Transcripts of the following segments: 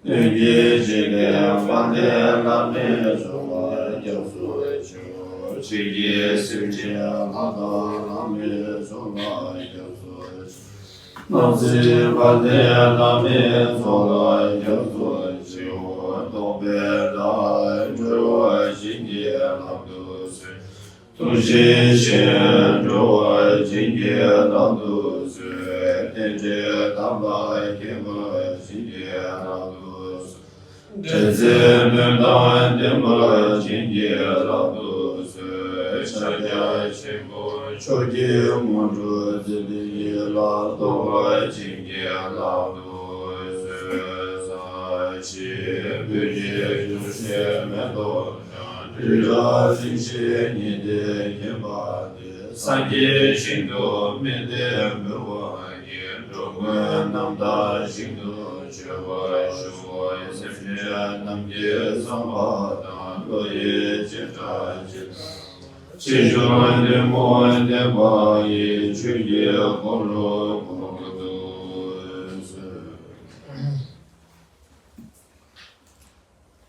Nungi jine fante lamne zhuwa gyabsu Chige Simche Lada Lame Sola Yaso Nasi Bade Lame Sola Yaso Shio Dobe Dai Joa Jinge Lado Se Tushi Shen Joa Jinge Lado Se Tenje Tamba Kema Jinge Lado Se Teze Mendan Dema Jinge Lado Se Shaya Shimbo Choji Mundu Zili Lado Jinge Lado Se Sa Shi Buji Yushe Mendo Rira Jinshi Nide Yemba Sangye Shindo Mende Mewa Drukpa Namda Shindo Chewa Shuwa Semje Namye Samba Loye Cheta Chishu Demo Deba Ye Chuye Koro Kodo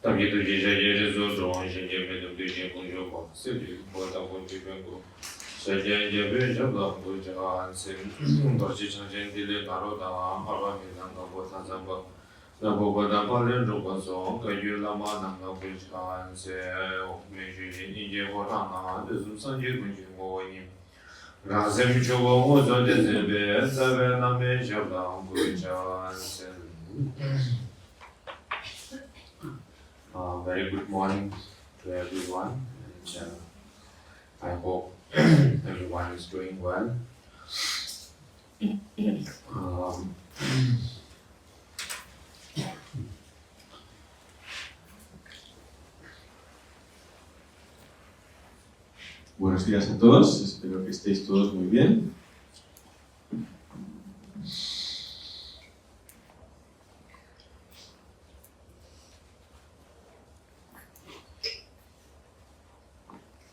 Tamye Tu Jisha Jere Zo Zhuang Shenje Medum Tu Shen Kong Zhu Kwa Sebi Bo Ta Kong Ju Ben Go Shenje Jebe Shabda Bo Jha An Sen Dorji Changchen Dile Karo Da Arwa Milan Ka Bo Ta Zamba Nabo Bo Da Pa Len Drukpa Song Ka Yu Lama Nanga Bo Jha An Se Men Ju Yin Yin Je Ho Rang Na De Zum San Je Kun Ju Mo Yin Ra Sem Chu Wo Mo Zo De Zebe Zebe Na Me Shabda Bo Jha An Sen Very good morning to everyone, and I hope everyone is doing well. Buenos días a todos, espero que estéis todos muy bien.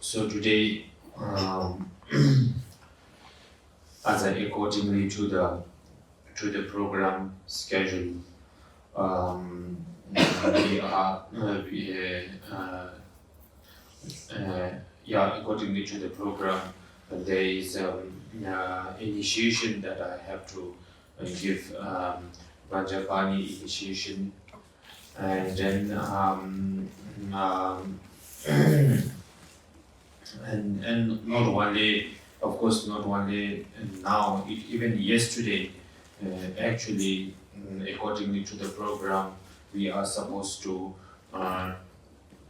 So today, as I accordingly to the program schedule, accordingly to the program, there is initiation that I have to give, Vajrapani initiation, and then and not only, of course, not only now, even yesterday, actually, accordingly to the program, we are supposed to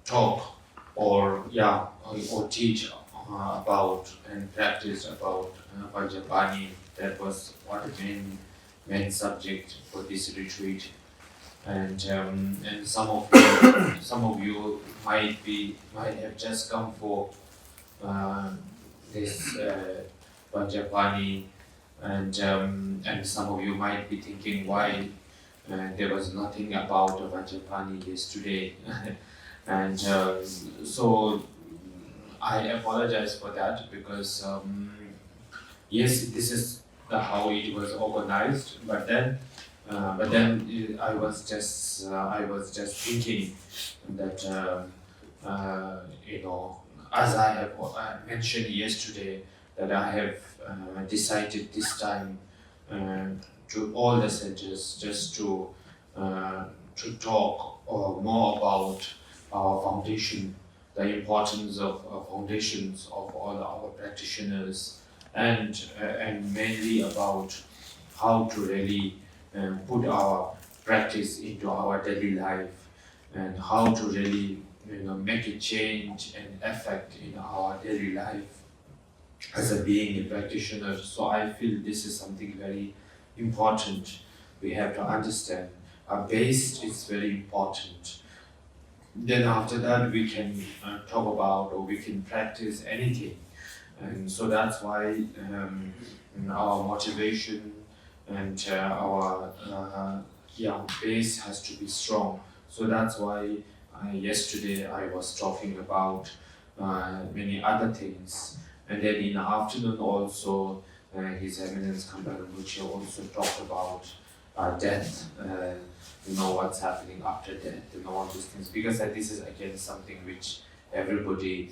talk or teach about and practice about Vajrapani. That was what the main subject for this retreat. And some of you might have just come for this Vajrapani, and some of you might be thinking why there was nothing about Vajrapani yesterday, and so I apologize for that, because yes, this is how it was organized, but then I was just thinking that as I have mentioned yesterday, that I have decided this time to all the centers just to talk more about our foundation, the importance of foundations of all our practitioners, and mainly about how to really put our practice into our daily life, and how to really make a change and effect in our daily life as a being a practitioner. So I feel this is something very important we have to understand. Our base is very important. Then after that we can talk about, or we can practice anything. And so that's why our motivation and our base has to be strong. So that's why yesterday I was talking about many other things, and then in the afternoon also His Eminence Kambal Rinpoche also talked about death, what's happening after death and all these things, because this is again something which everybody,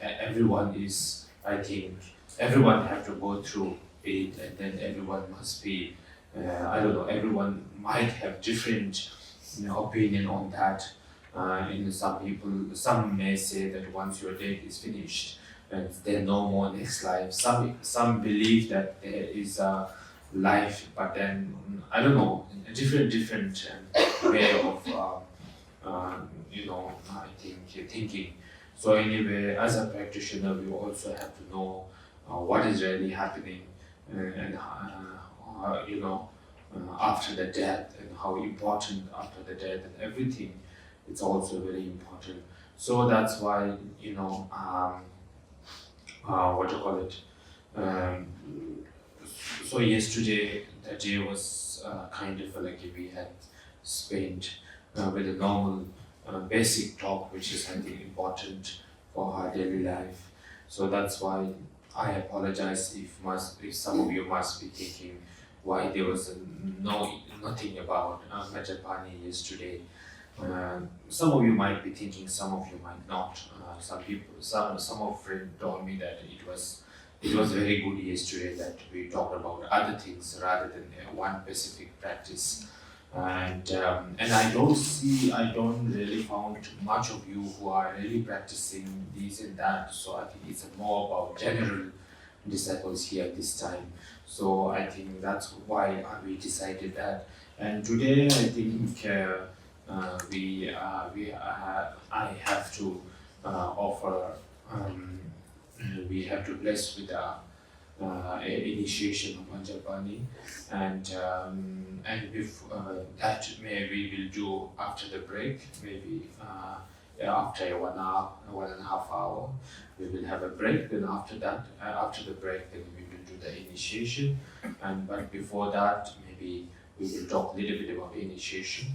everyone is, I think, everyone have to go through it, and then everyone must be, I don't know, everyone might have different opinion on that. Some people, some may say that once your date is finished, and there's no more next life. Some believe that there is a life, but then I don't know, a different way of I think thinking. So anyway, as a practitioner, we also have to know what is really happening, and after the death, and how important after the death and everything. It's also very important. So that's why what do you call it? So yesterday, the day was kind of like we had spent with a normal basic talk, which is I think important for our daily life. So that's why I apologize if some of you must be thinking why there was nothing about Vajrapani yesterday. Some of you might be thinking, some of you might not. Some of friends told me that it was very good yesterday, that we talked about other things rather than one specific practice. And I don't really found much of you who are really practicing this and that. So I think it's more about general disciples here this time. So I think that's why we decided that. And today I think I have to offer. We have to bless with initiation of Vajrapani, and if that we will do after the break, maybe after 1.5 hours, we will have a break. Then after that, after the break, then we will do the initiation, but before that, maybe we will talk a little bit about initiation.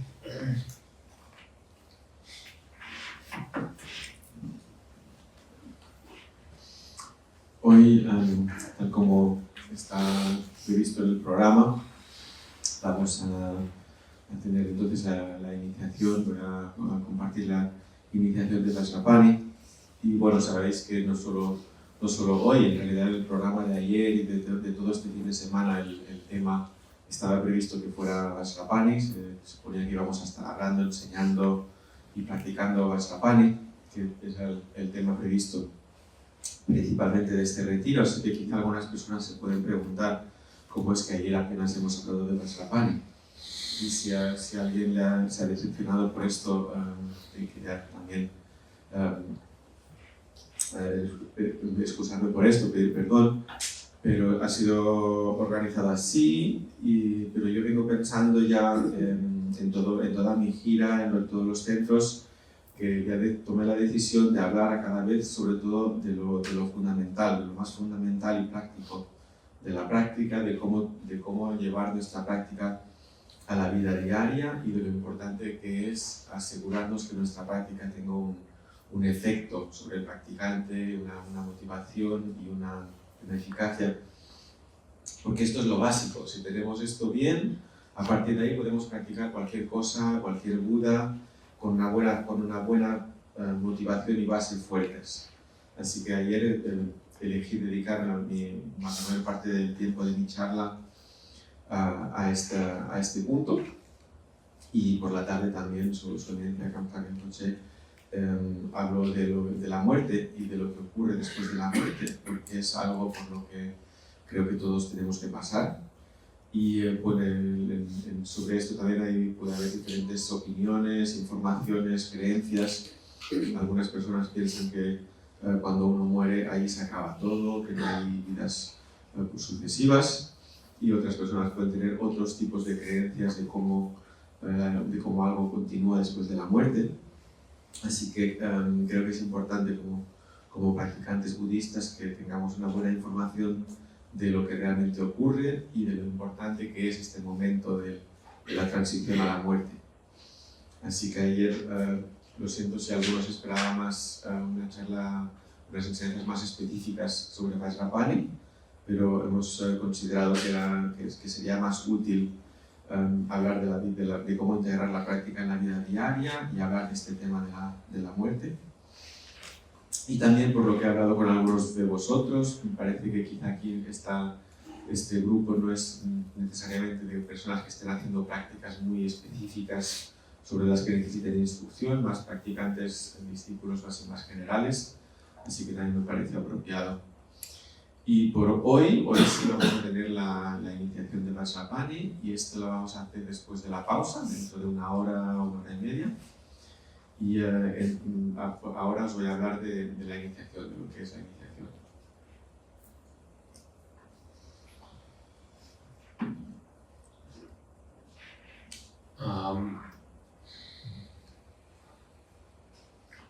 Hoy, tal como está previsto el programa, vamos a tener entonces la iniciación, voy a compartir la iniciación de Vajrapani. Y bueno, sabéis que no solo hoy, en realidad el programa de ayer y de todo este fin de semana, el tema estaba previsto que fuera Vajrapani, se suponía que íbamos a estar hablando, enseñando y practicando Vajrapani, que es el tema previsto principalmente de este retiro, así que quizá algunas personas se pueden preguntar cómo es que ayer apenas hemos hablado de Vajrapani. Y si alguien se ha decepcionado por esto, quería también excusarme por esto, pedir perdón, pero ha sido organizado así, pero yo vengo pensando ya en toda mi gira, en todos los centros, que ya tomé la decisión de hablar cada vez sobre todo de lo fundamental, de lo más fundamental y práctico de la práctica, de cómo llevar nuestra práctica a la vida diaria y de lo importante que es asegurarnos que nuestra práctica tenga un efecto sobre el practicante, una motivación y una eficacia, porque esto es lo básico. Si tenemos esto bien, a partir de ahí podemos practicar cualquier cosa, cualquier Buda, con una buena motivación y bases fuertes. Así que ayer elegí dedicar la mayor parte del tiempo de mi charla a este punto, y por la tarde también su eminencia Rinpoche hablo de la muerte y de lo que ocurre después de la muerte, porque es algo por lo que creo que todos tenemos que pasar. Y sobre esto también puede haber diferentes opiniones, informaciones, creencias. Algunas personas piensan que cuando uno muere ahí se acaba todo, que no hay vidas sucesivas, y otras personas pueden tener otros tipos de creencias de cómo algo continúa después de la muerte. Así que creo que es importante como practicantes budistas que tengamos una buena información de lo que realmente ocurre y de lo importante que es este momento de la transición a la muerte. Así que ayer, lo siento si algunos esperaban más una charla, unas enseñanzas más específicas sobre Vajrapani, pero hemos considerado que sería más útil hablar de cómo integrar la práctica en la vida diaria y hablar de este tema de la muerte. y también por lo que he hablado con algunos de vosotros. Me parece que quizá aquí este grupo no es necesariamente de personas que estén haciendo prácticas muy específicas sobre las que necesiten instrucción, más practicantes, discípulos más generales, así que también me parece apropiado. Y por hoy sí vamos a tener la iniciación de Vajrapani, y esto lo vamos a hacer después de la pausa, dentro de una hora y media. Y ahora os voy a hablar de la iniciación, de lo que es la iniciación.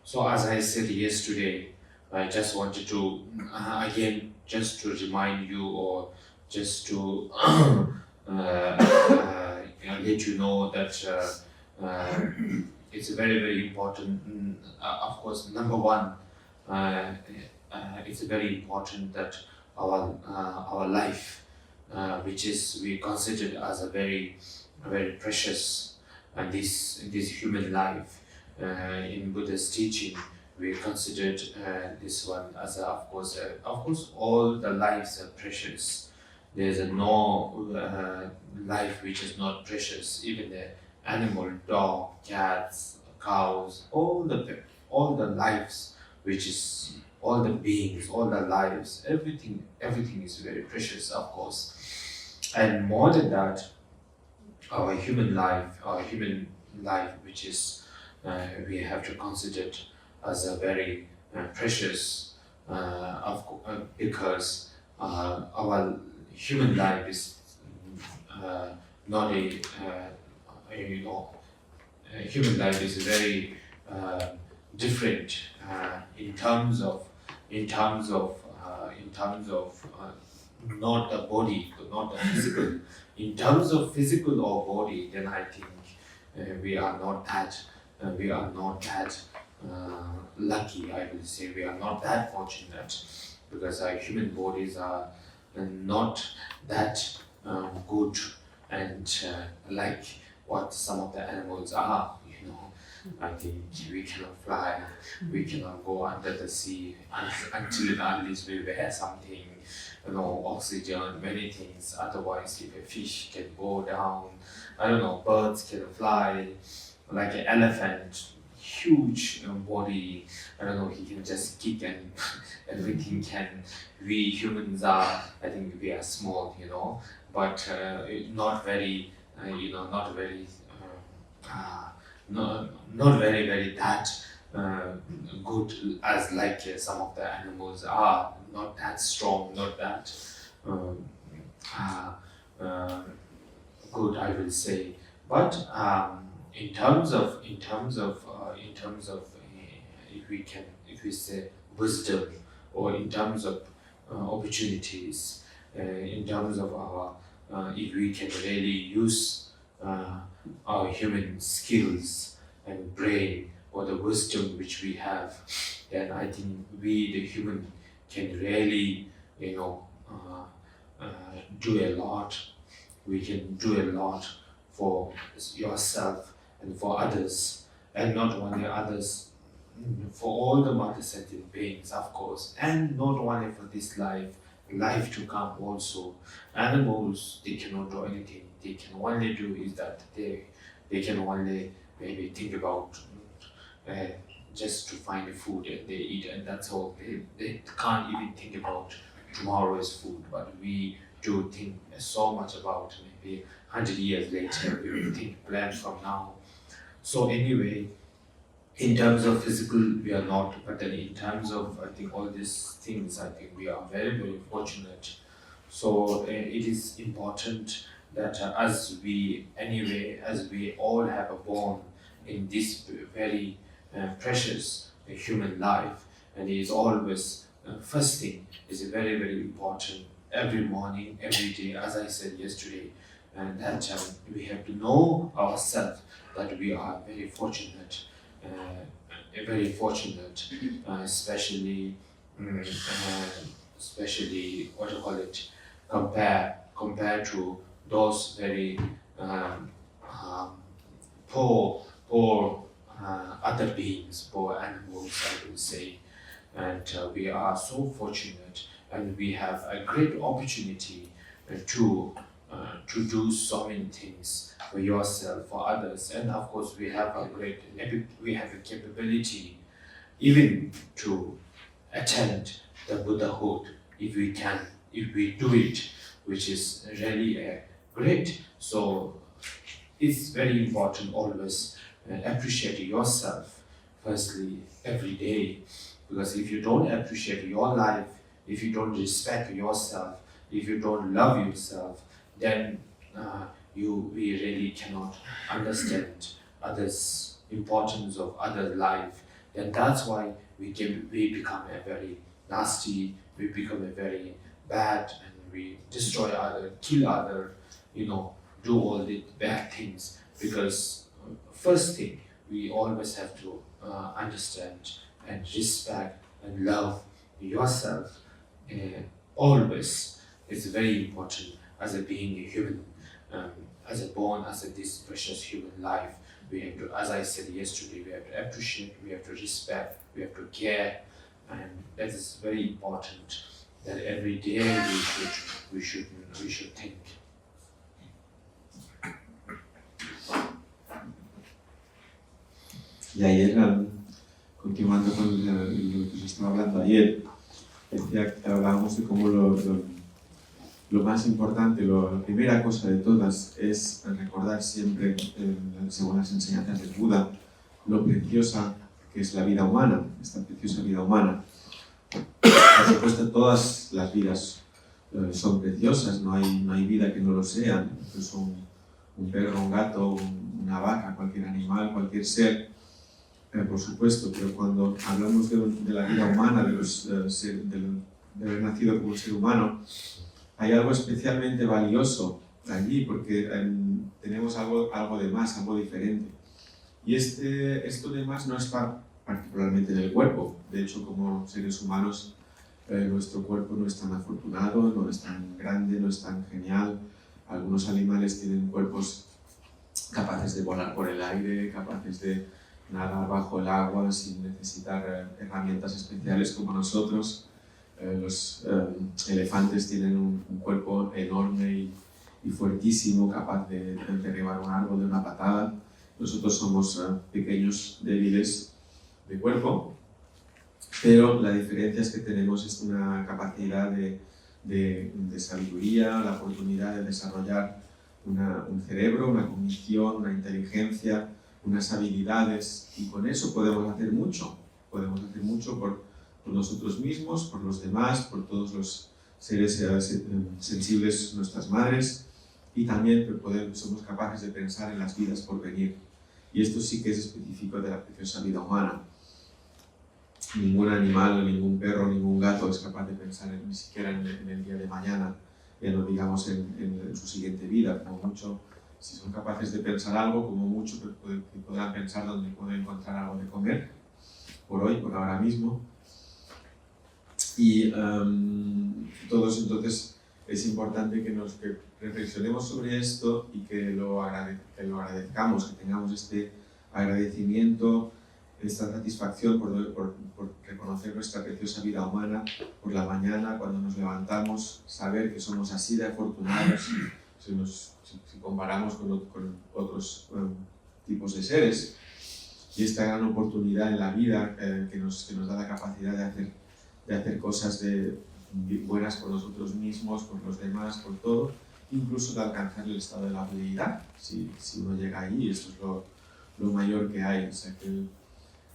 So as I said yesterday, I just wanted to again just to remind you, or just to let you know that it's very, very important. Of course, number one, it's very important that our life, which is we considered as a very, very precious, and this human life, in Buddha's teaching, we considered this one as of course all the lives are precious. There's no life which is not precious. Even the animal, dog, cats, cows, all the lives, which is all the beings, all the lives, everything is very precious, of course. And more than that, our human life, which is we have to consider it as a very precious, because our human life is not human life is very different in terms of not the body, not the physical. In terms of physical or body, then I think we are not that lucky. I will say we are not that fortunate, because our human bodies are not that good and like what some of the animals are. I think we cannot fly, we cannot go under the sea until and unless we wear something, oxygen, many things. Otherwise, if a fish can go down, birds can fly, like an elephant, huge body, he can just kick and everything can. We humans are, I think we are small, but not very, not very that good as like some of the animals are. Not that strong, not that good, I will say. But in terms of if we say wisdom, or in terms of opportunities, in terms of our if we can really use our human skills and brain, or the wisdom which we have, then I think we, the human, can really, do a lot. We can do a lot for yourself and for others, and not only others, for all the multi-sentient beings, of course, and not only for this life to come also. Animals, they cannot do anything. They can only do is that they can only maybe think about just to find food and they eat, and that's all. They can't even think about tomorrow's food, but we do think so much about maybe 100 years later, we will think, plan from now. So anyway, in terms of physical, we are not, but then in terms of, I think, all these things, I think we are very, very fortunate. So it is important that as we all have a born in this very precious human life, and it is always first thing is very, very important. Every morning, every day, as I said yesterday, and that we have to know ourselves that we are very fortunate, especially what do you call it, compared to those very poor other beings, poor animals, I will say. and we are so fortunate, and we have a great opportunity to do so many things for yourself, for others, and of course we have a capability even to attain the Buddhahood if we do it, which is really great. So it's very important always appreciate yourself firstly every day, because if you don't appreciate your life, if you don't respect yourself, if you don't love yourself, then we really cannot understand others' importance of other life. Then that's why we become a very nasty, we become a very bad, and we destroy other, kill other, do all the bad things. Because first thing, we always have to understand and respect and love yourself. Always, it's very important as a being a human, as a born as this precious human life. We have to, as I said yesterday, we have to appreciate, we have to respect, we have to care, and that is very important. That every day we should think. Y ayer, continuando con lo que os estaba hablando ayer, decía que hablábamos de cómo lo más importante, la primera cosa de todas es recordar siempre, según las enseñanzas del Buda, lo preciosa que es la vida humana, esta preciosa vida humana. Por supuesto, todas las vidas son preciosas, no hay vida que no lo sean, incluso un perro, un gato, una vaca, cualquier animal, cualquier ser, por supuesto, pero cuando hablamos de la vida humana, de haber nacido como ser humano, hay algo especialmente valioso allí, porque tenemos algo de más, algo diferente. Y esto de más no está particularmente en el cuerpo. De hecho, como seres humanos, nuestro cuerpo no es tan afortunado, no es tan grande, no es tan genial. Algunos animales tienen cuerpos capaces de volar por el aire, capaces de nadar bajo el agua sin necesitar herramientas especiales como nosotros. Los elefantes tienen un cuerpo enorme y fuertísimo, capaz de derribar un árbol de una patada. Nosotros somos pequeños, débiles de cuerpo, pero la diferencia es que tenemos una capacidad de sabiduría, la oportunidad de desarrollar un cerebro, una cognición, una inteligencia, unas habilidades, y con eso podemos hacer mucho. Podemos hacer mucho por nosotros mismos, por los demás, por todos los seres sensibles, nuestras madres, y también somos capaces de pensar en las vidas por venir. Y esto sí que es específico de la preciosa vida humana. Ningún animal, ningún perro, ningún gato es capaz de pensar ni siquiera en el día de mañana, ya no digamos en su siguiente vida. Como mucho, si son capaces de pensar algo, como mucho que podrán pensar dónde pueden encontrar algo de comer, por hoy, por ahora mismo. Y todos entonces es importante que reflexionemos sobre esto y que lo agradezcamos, que tengamos este agradecimiento, esta satisfacción por reconocer nuestra preciosa vida humana por la mañana, cuando nos levantamos, saber que somos así de afortunados si comparamos con otros tipos de seres, y esta gran oportunidad en la vida que nos da la capacidad de hacer cosas buenas por nosotros mismos, por los demás, por todo, incluso de alcanzar el estado de la deidad, si uno llega ahí. Esto es lo mayor que hay. O sea, que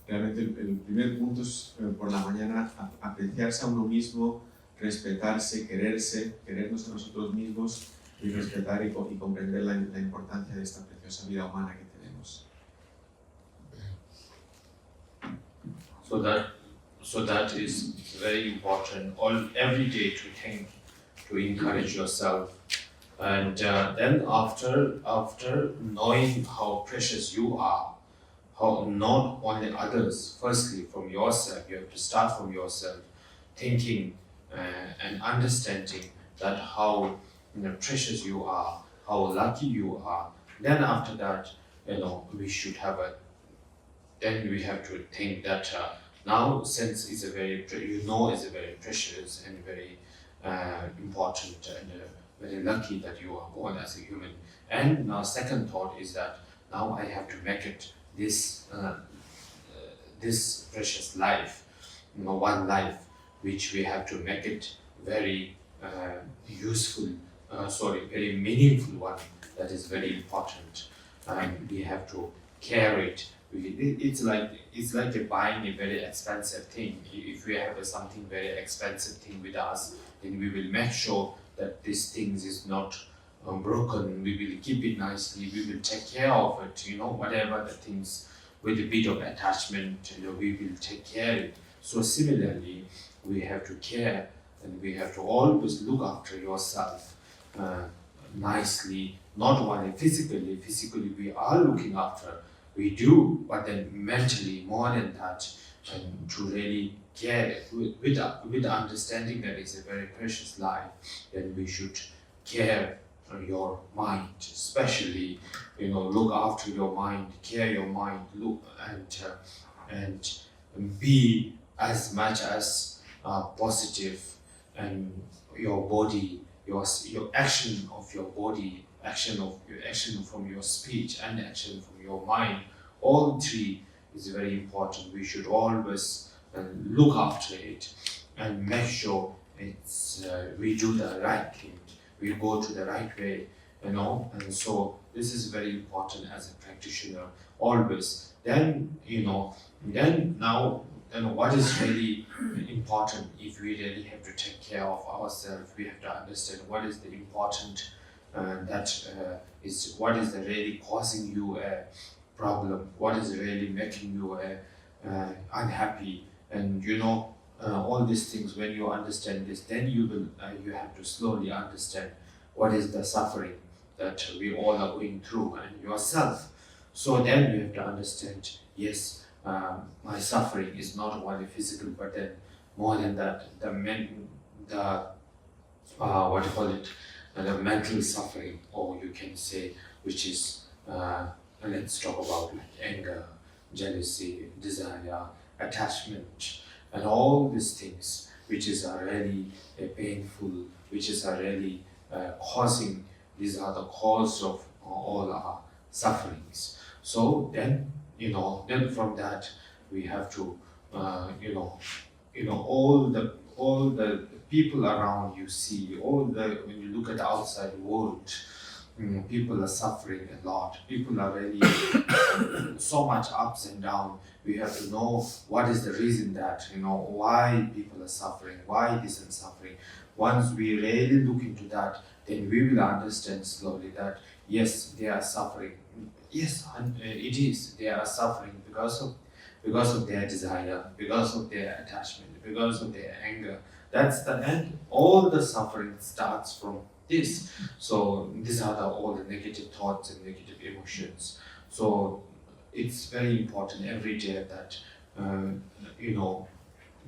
realmente el primer punto es por la mañana apreciarse a uno mismo, respetarse, querernos a nosotros mismos y respetar y comprender la importancia de esta preciosa vida humana que tenemos. So that is very important. Every day to think, to encourage yourself, and then after knowing how precious you are, how not only others. Firstly, from yourself, you have to start from yourself, thinking and understanding that how precious you are, how lucky you are. Then after that, we should have then we have to think that now sense is a very, is a very precious and very important and very lucky that you are born as a human. And now second thought is that now I have to make it this this precious life, one life, which we have to make it very useful, very meaningful one. That is very important, and we have to care it. It's like buying a very expensive thing. If we have something very expensive thing with us, then we will make sure that this thing is not broken. We will keep it nicely. We will take care of it. Whatever the things with a bit of attachment, we will take care of it. So similarly, we have to care and we have to always look after yourself nicely. Not only physically. Physically, we are looking after. We do, but then mentally, more than that, and to really care with the understanding that it's a very precious life, then we should care your mind, especially, look after your mind, care your mind, look and be as much as positive, and your body, your action of your body, action from your speech, and action from your mind. All three is very important. We should always look after it and make sure it's we do the right thing. We go to the right way, and so this is very important as a practitioner always. Then what is really important. If we really have to take care of ourselves, we have to understand what is the important what is the really causing you a problem, what is really making you unhappy, and all these things. When you understand this, then you have to slowly understand what is the suffering that we all are going through, and yourself. So then you have to understand, yes, my suffering is not only physical, but then more than that, the mental suffering, or you can say, which is let's talk about like anger, jealousy, desire, attachment, and all these things, which is really painful, which is really causing. These are the cause of all our sufferings. So then, then from that we have to, all the people around you see, when you look at the outside world, people are suffering a lot. People are really so much ups and downs. We have to know what is the reason that, why people are suffering, why this is suffering. Once we really look into that, then we will understand slowly that yes, they are suffering. Yes, it is. They are suffering because of their desire, because of their attachment, because of their anger. That's the end. All the suffering starts from this. So these are all the negative thoughts and negative emotions. So it's very important every day that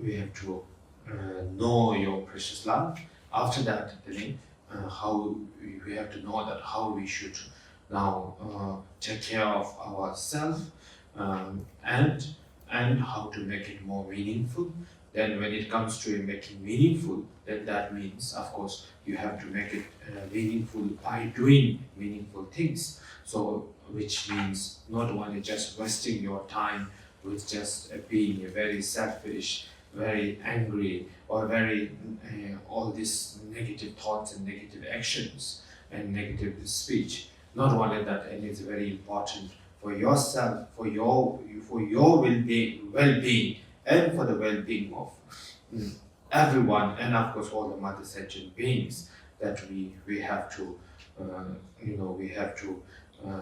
we have to know your precious love. After that, how we have to know that how we should now take care of ourselves, and how to make it more meaningful. Then when it comes to making meaningful, then that means, of course, you have to make it meaningful by doing meaningful things. So, which means not only just wasting your time with just being very selfish, very angry, or very all these negative thoughts and negative actions and negative speech. Not only that, and it's very important for yourself, for your well-being, and for the well-being of everyone, and of course all the mother sentient beings, that we have to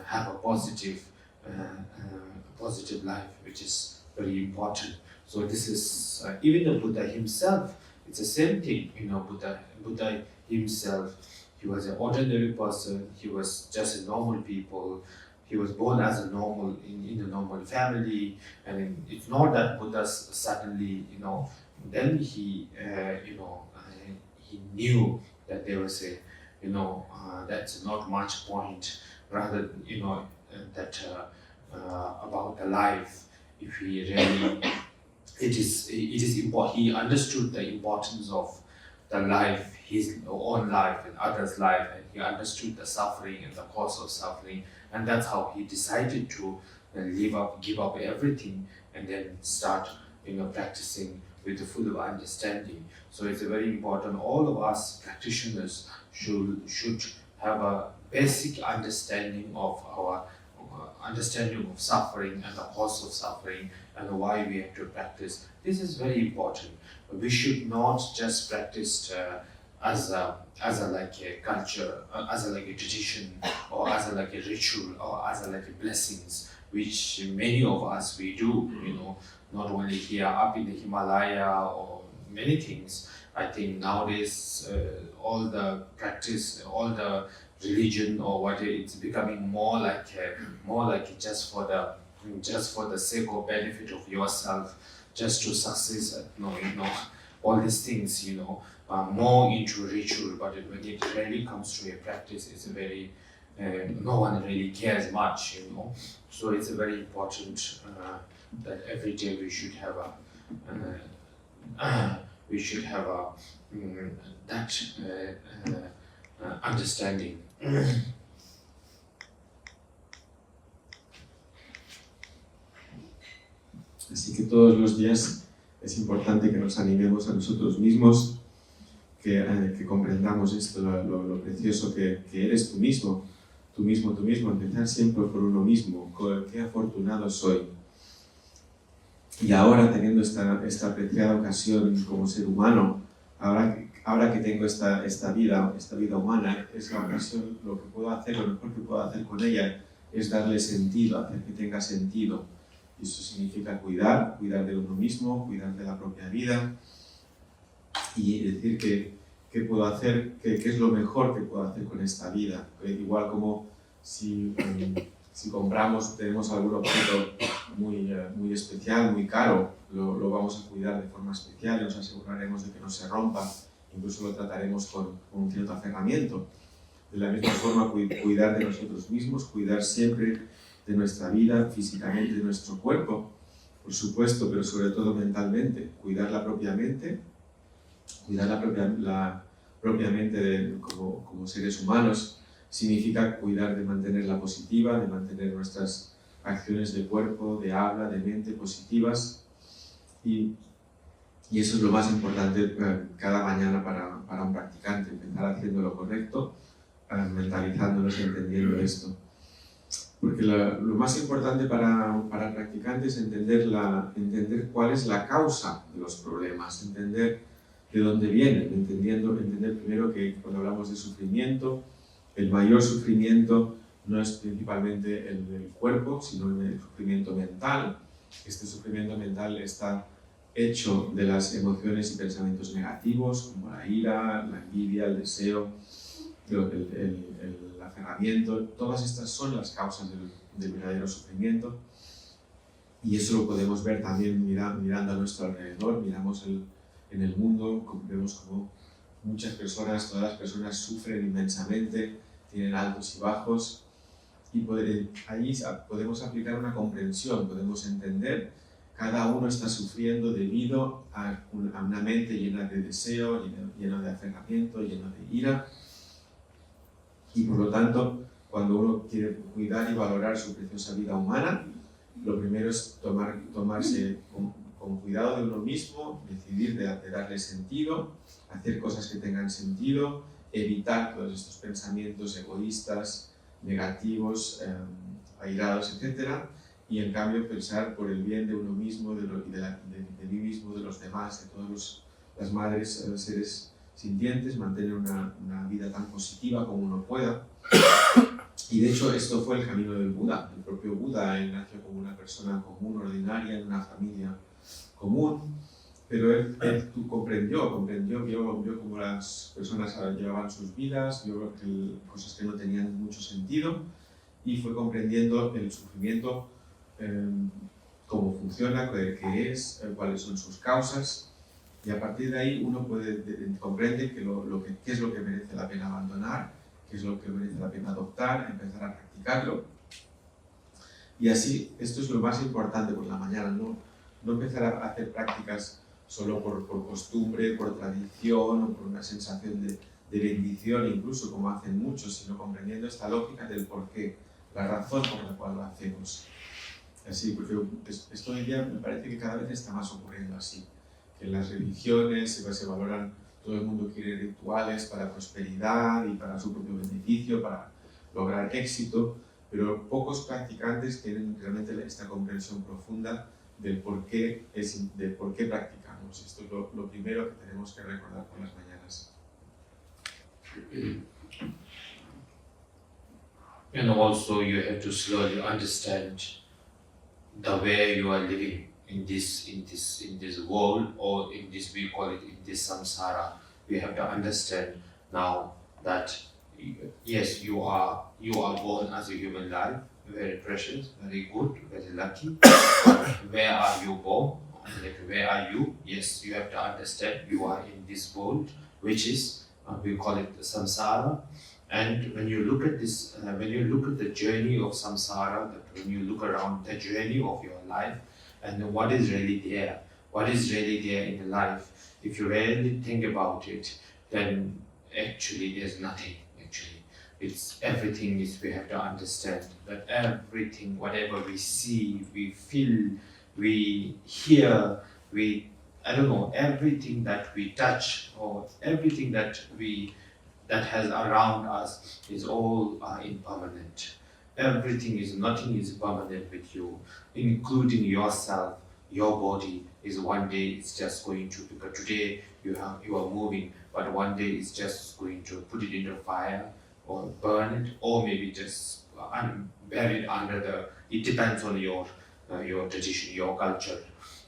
have a positive life, which is very important. So this is even the Buddha himself. It's the same thing. Buddha himself, he was an ordinary person. He was just a normal people. He was born as a normal in a normal family, and it's not that Buddha suddenly, then he knew that there was that's not much point. Rather, that about the life, if he really he understood the importance of the life, his own life and others' life, and he understood the suffering and the cause of suffering, and that's how he decided to give up everything and then start practicing with the full of understanding. So it's very important. All of us practitioners should have a basic understanding of our understanding of suffering and the cause of suffering and why we have to practice. This is very important. We should not just practice as a like a culture, as a like a tradition, or as a like a ritual, or as a like a blessings, which many of us we do. Not only here up in the Himalaya or many things. I think nowadays all the practice, all the religion or what, it's becoming more like just for the sake of benefit of yourself, just to success. All these things more into ritual, but when it really comes to a practice, it's a very no one really cares much. So it's a very important that every day we should have that understanding. Así que todos los días es importante que nos animemos a nosotros mismos, que comprendamos esto, lo precioso que eres tú mismo, empezar siempre por uno mismo. Qué afortunado soy. Y ahora, teniendo esta apreciada ocasión como ser humano, ahora que tengo esta vida humana, es la ocasión, lo mejor que puedo hacer con ella es darle sentido, hacer que tenga sentido. Y eso significa cuidar de uno mismo, cuidar de la propia vida y decir qué puedo hacer, qué es lo mejor que puedo hacer con esta vida. Igual como si tenemos algún objeto muy especial, muy caro, lo vamos a cuidar de forma especial y nos aseguraremos de que no se rompa, incluso lo trataremos con un cierto aferramiento. De la misma forma, cuidar de nosotros mismos, cuidar siempre de nuestra vida, físicamente de nuestro cuerpo, por supuesto, pero sobre todo mentalmente, cuidar la propia mente, como seres humanos, significa cuidar de mantenerla positiva, de mantener nuestras acciones de cuerpo, de habla, de mente positivas, y eso es lo más importante cada mañana para un practicante, empezar haciendo lo correcto, mentalizándonos y entendiendo esto. Porque lo más importante para el practicante es entender cuál es la causa de los problemas, entender de dónde vienen, entender primero que cuando hablamos de sufrimiento, el mayor sufrimiento no es principalmente el del cuerpo, sino el sufrimiento mental. Este sufrimiento mental está hecho de las emociones y pensamientos negativos, como la ira, la envidia, el deseo, el aferramiento. Todas estas son las causas del verdadero sufrimiento, y eso lo podemos ver también mirando a nuestro alrededor. Miramos en el mundo, vemos como muchas personas, todas las personas sufren inmensamente, tienen altos y bajos, y ahí podemos aplicar una comprensión, podemos entender cada uno está sufriendo debido a una mente llena de deseo, llena de aferramiento, llena de ira. Y por lo tanto, cuando uno quiere cuidar y valorar su preciosa vida humana, lo primero es tomarse con cuidado de uno mismo, decidir de darle sentido, hacer cosas que tengan sentido, evitar todos estos pensamientos egoístas, negativos, airados, etc. Y en cambio pensar por el bien de uno mismo, de mí mismo, de los demás, de todas las madres, seres sintientes, mantener una vida tan positiva como uno pueda. Y de hecho esto fue el camino del Buda. El propio Buda nació como una persona común, ordinaria, en una familia común, pero él comprendió, vio cómo las personas llevaban sus vidas, vio cosas que no tenían mucho sentido, y fue comprendiendo el sufrimiento, cómo funciona, qué es, cuáles son sus causas, y a partir de ahí uno comprende qué es lo que merece la pena abandonar, qué es lo que merece la pena adoptar, empezar a practicarlo. Y así, esto es lo más importante por la mañana, no empezar a hacer prácticas solo por costumbre, por tradición o por una sensación de bendición, incluso como hacen muchos, sino comprendiendo esta lógica del porqué, la razón por la cual lo hacemos. Así, porque esto hoy en día me parece que cada vez está más ocurriendo así, que en las religiones se valoran, todo el mundo quiere rituales para prosperidad y para su propio beneficio, para lograr éxito, pero pocos practicantes tienen realmente esta comprensión profunda del por qué practicamos. Esto es lo primero que tenemos que recordar por las mañanas. And also you have to slowly understand the way you are living in this world, or in this, we call it, in this samsara. We have to understand now that yes, you are born as a human life, very precious, very good, very lucky. Where are you born? Like, where are you? Yes, you have to understand you are in this world, which is we call it the samsara. And when you look at this, when you look at the journey of samsara, when you look around the journey of your life, and what is really there in the life, if you really think about it, then actually there's nothing. Actually, it's everything is, we have to understand that everything, whatever we see, we feel, we hear, everything that we touch, or everything that has around us is all impermanent. Nothing is permanent with you, including yourself. Your body is one day it's just going to, because today you are moving, but one day it's just going to put it into fire or burn it, or maybe just bury it under it depends on your tradition, your culture.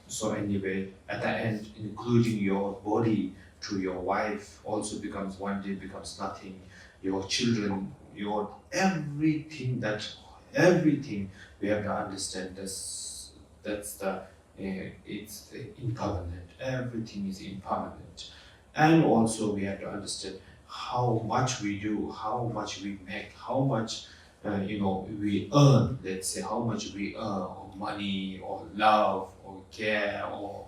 So anyway, at the end, including your body, to your wife also becomes, one day becomes nothing. Your children, your everything we have to understand. That's it's impermanent. Everything is impermanent, and also we have to understand how much we do, how much we make, how much we earn. Let's say how much we earn, or money, or love, or care, or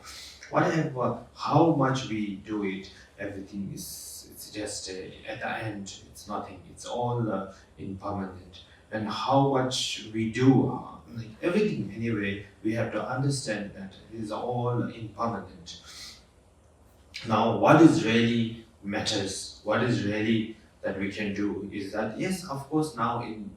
whatever, how much we do it, everything it's just at the end it's nothing, it's all impermanent. And how much we do, like everything anyway, we have to understand that it is all impermanent. Now what is really matters, what is really that we can do is that, yes, of course, now in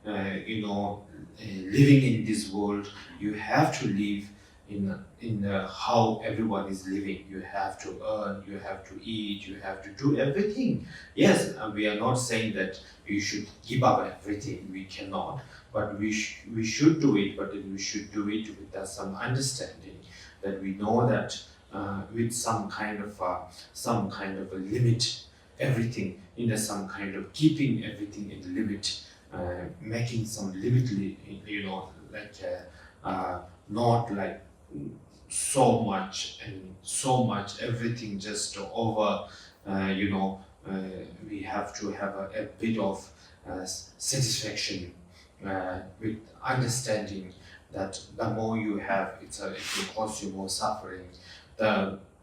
living in this world, you have to live in how everyone is living. You have to earn, you have to eat, you have to do everything. Yes, we are not saying that you should give up everything. We cannot, but we should do it. But we should do it with some understanding that we know that with some kind of a limit, everything in some kind of keeping everything in the limit, making some limit, not like so much everything just over, we have to have a bit of satisfaction with understanding that the more you have, it will cause you more suffering.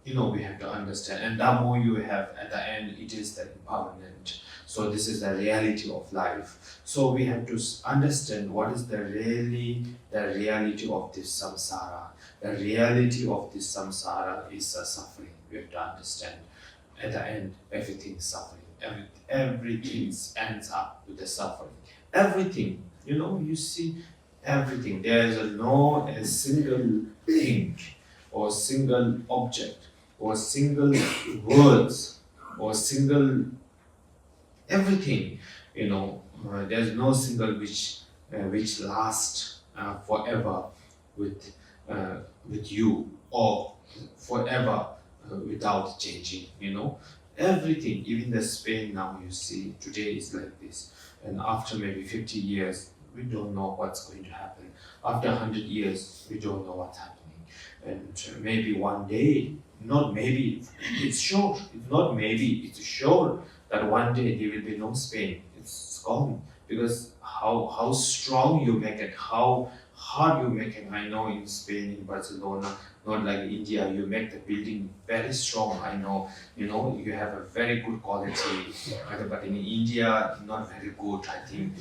We have to understand, and the more you have, at the end, it is the impermanent. So this is the reality of life. So we have to understand what is the reality of this samsara. The reality of this samsara is suffering. We have to understand. At the end, everything is suffering. Everything ends up with the suffering. Everything, you see, everything. There is no a single thing, or single object, or single words, or single everything. There's no single which lasts forever with you, or forever without changing. Everything, even the Spain now, you see, today is like this, and after maybe 50 years, we don't know what's going to happen. After 100 years, we don't know what's happening. And maybe one day, not maybe, it's sure, it's not maybe, it's sure that one day there will be no Spain. It's gone, because how strong you make it, how hard you make it. I know in Spain, in Barcelona, not like India, you make the building very strong. I know, you have a very good quality, but in India, not very good. I think,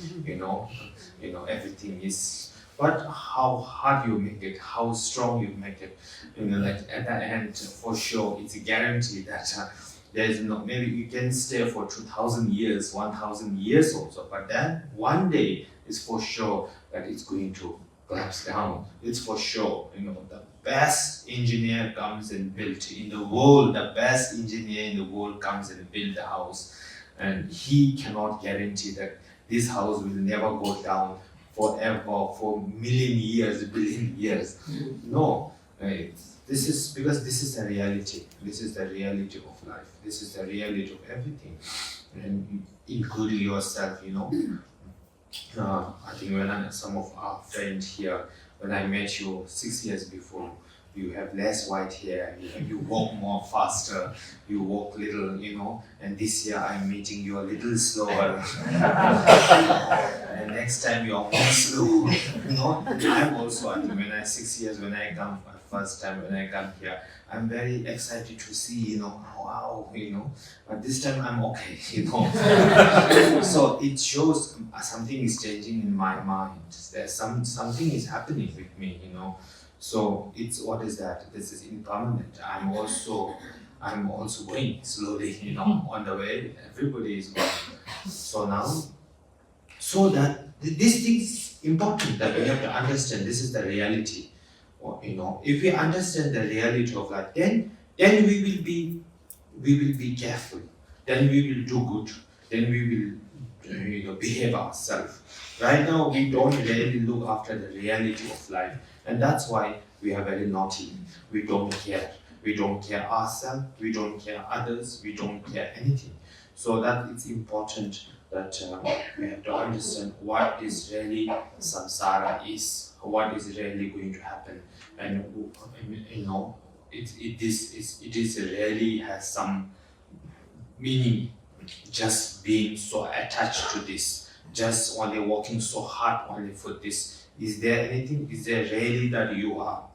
everything is. But how hard you make it, how strong you make it, like at the end, for sure, it's a guarantee that there is no. Maybe you can stay for 2,000 years, 1,000 years also, but then one day is for sure that it's going to collapse down. It's for sure, the best engineer comes and built in the world, the best engineer in the world comes and build the house, and he cannot guarantee that this house will never go down forever, for million years, billion years. No, this is because this is the reality. This is the reality of life. This is the reality of everything, and including yourself. I think when some of our friends here, when I met you 6 years before, you have less white hair, you walk more faster, you walk little, and this year I'm meeting you a little slower. And next time you are more slow. I'm also, I think when I 6 years, when I come, first time when I come here, I'm very excited to see, wow, but this time I'm okay, So it shows something is changing in my mind. There's something is happening with me, So it's, what is that? This is impermanent. I'm also going slowly, on the way. Everybody is going. So now, so that this thing is important that we have to understand. This is the reality. If we understand the reality of life, then we will be careful. Then we will do good. Then we will behave ourselves. Right now, we don't really look after the reality of life, and that's why we are very naughty. We don't care. We don't care ourselves. We don't care others. We don't care anything. So that it's important that we have to understand what is really samsara is. What is really going to happen, and it is really has some meaning. Just being so attached to this, just only working so hard only for this. Is there anything? Is there really that you are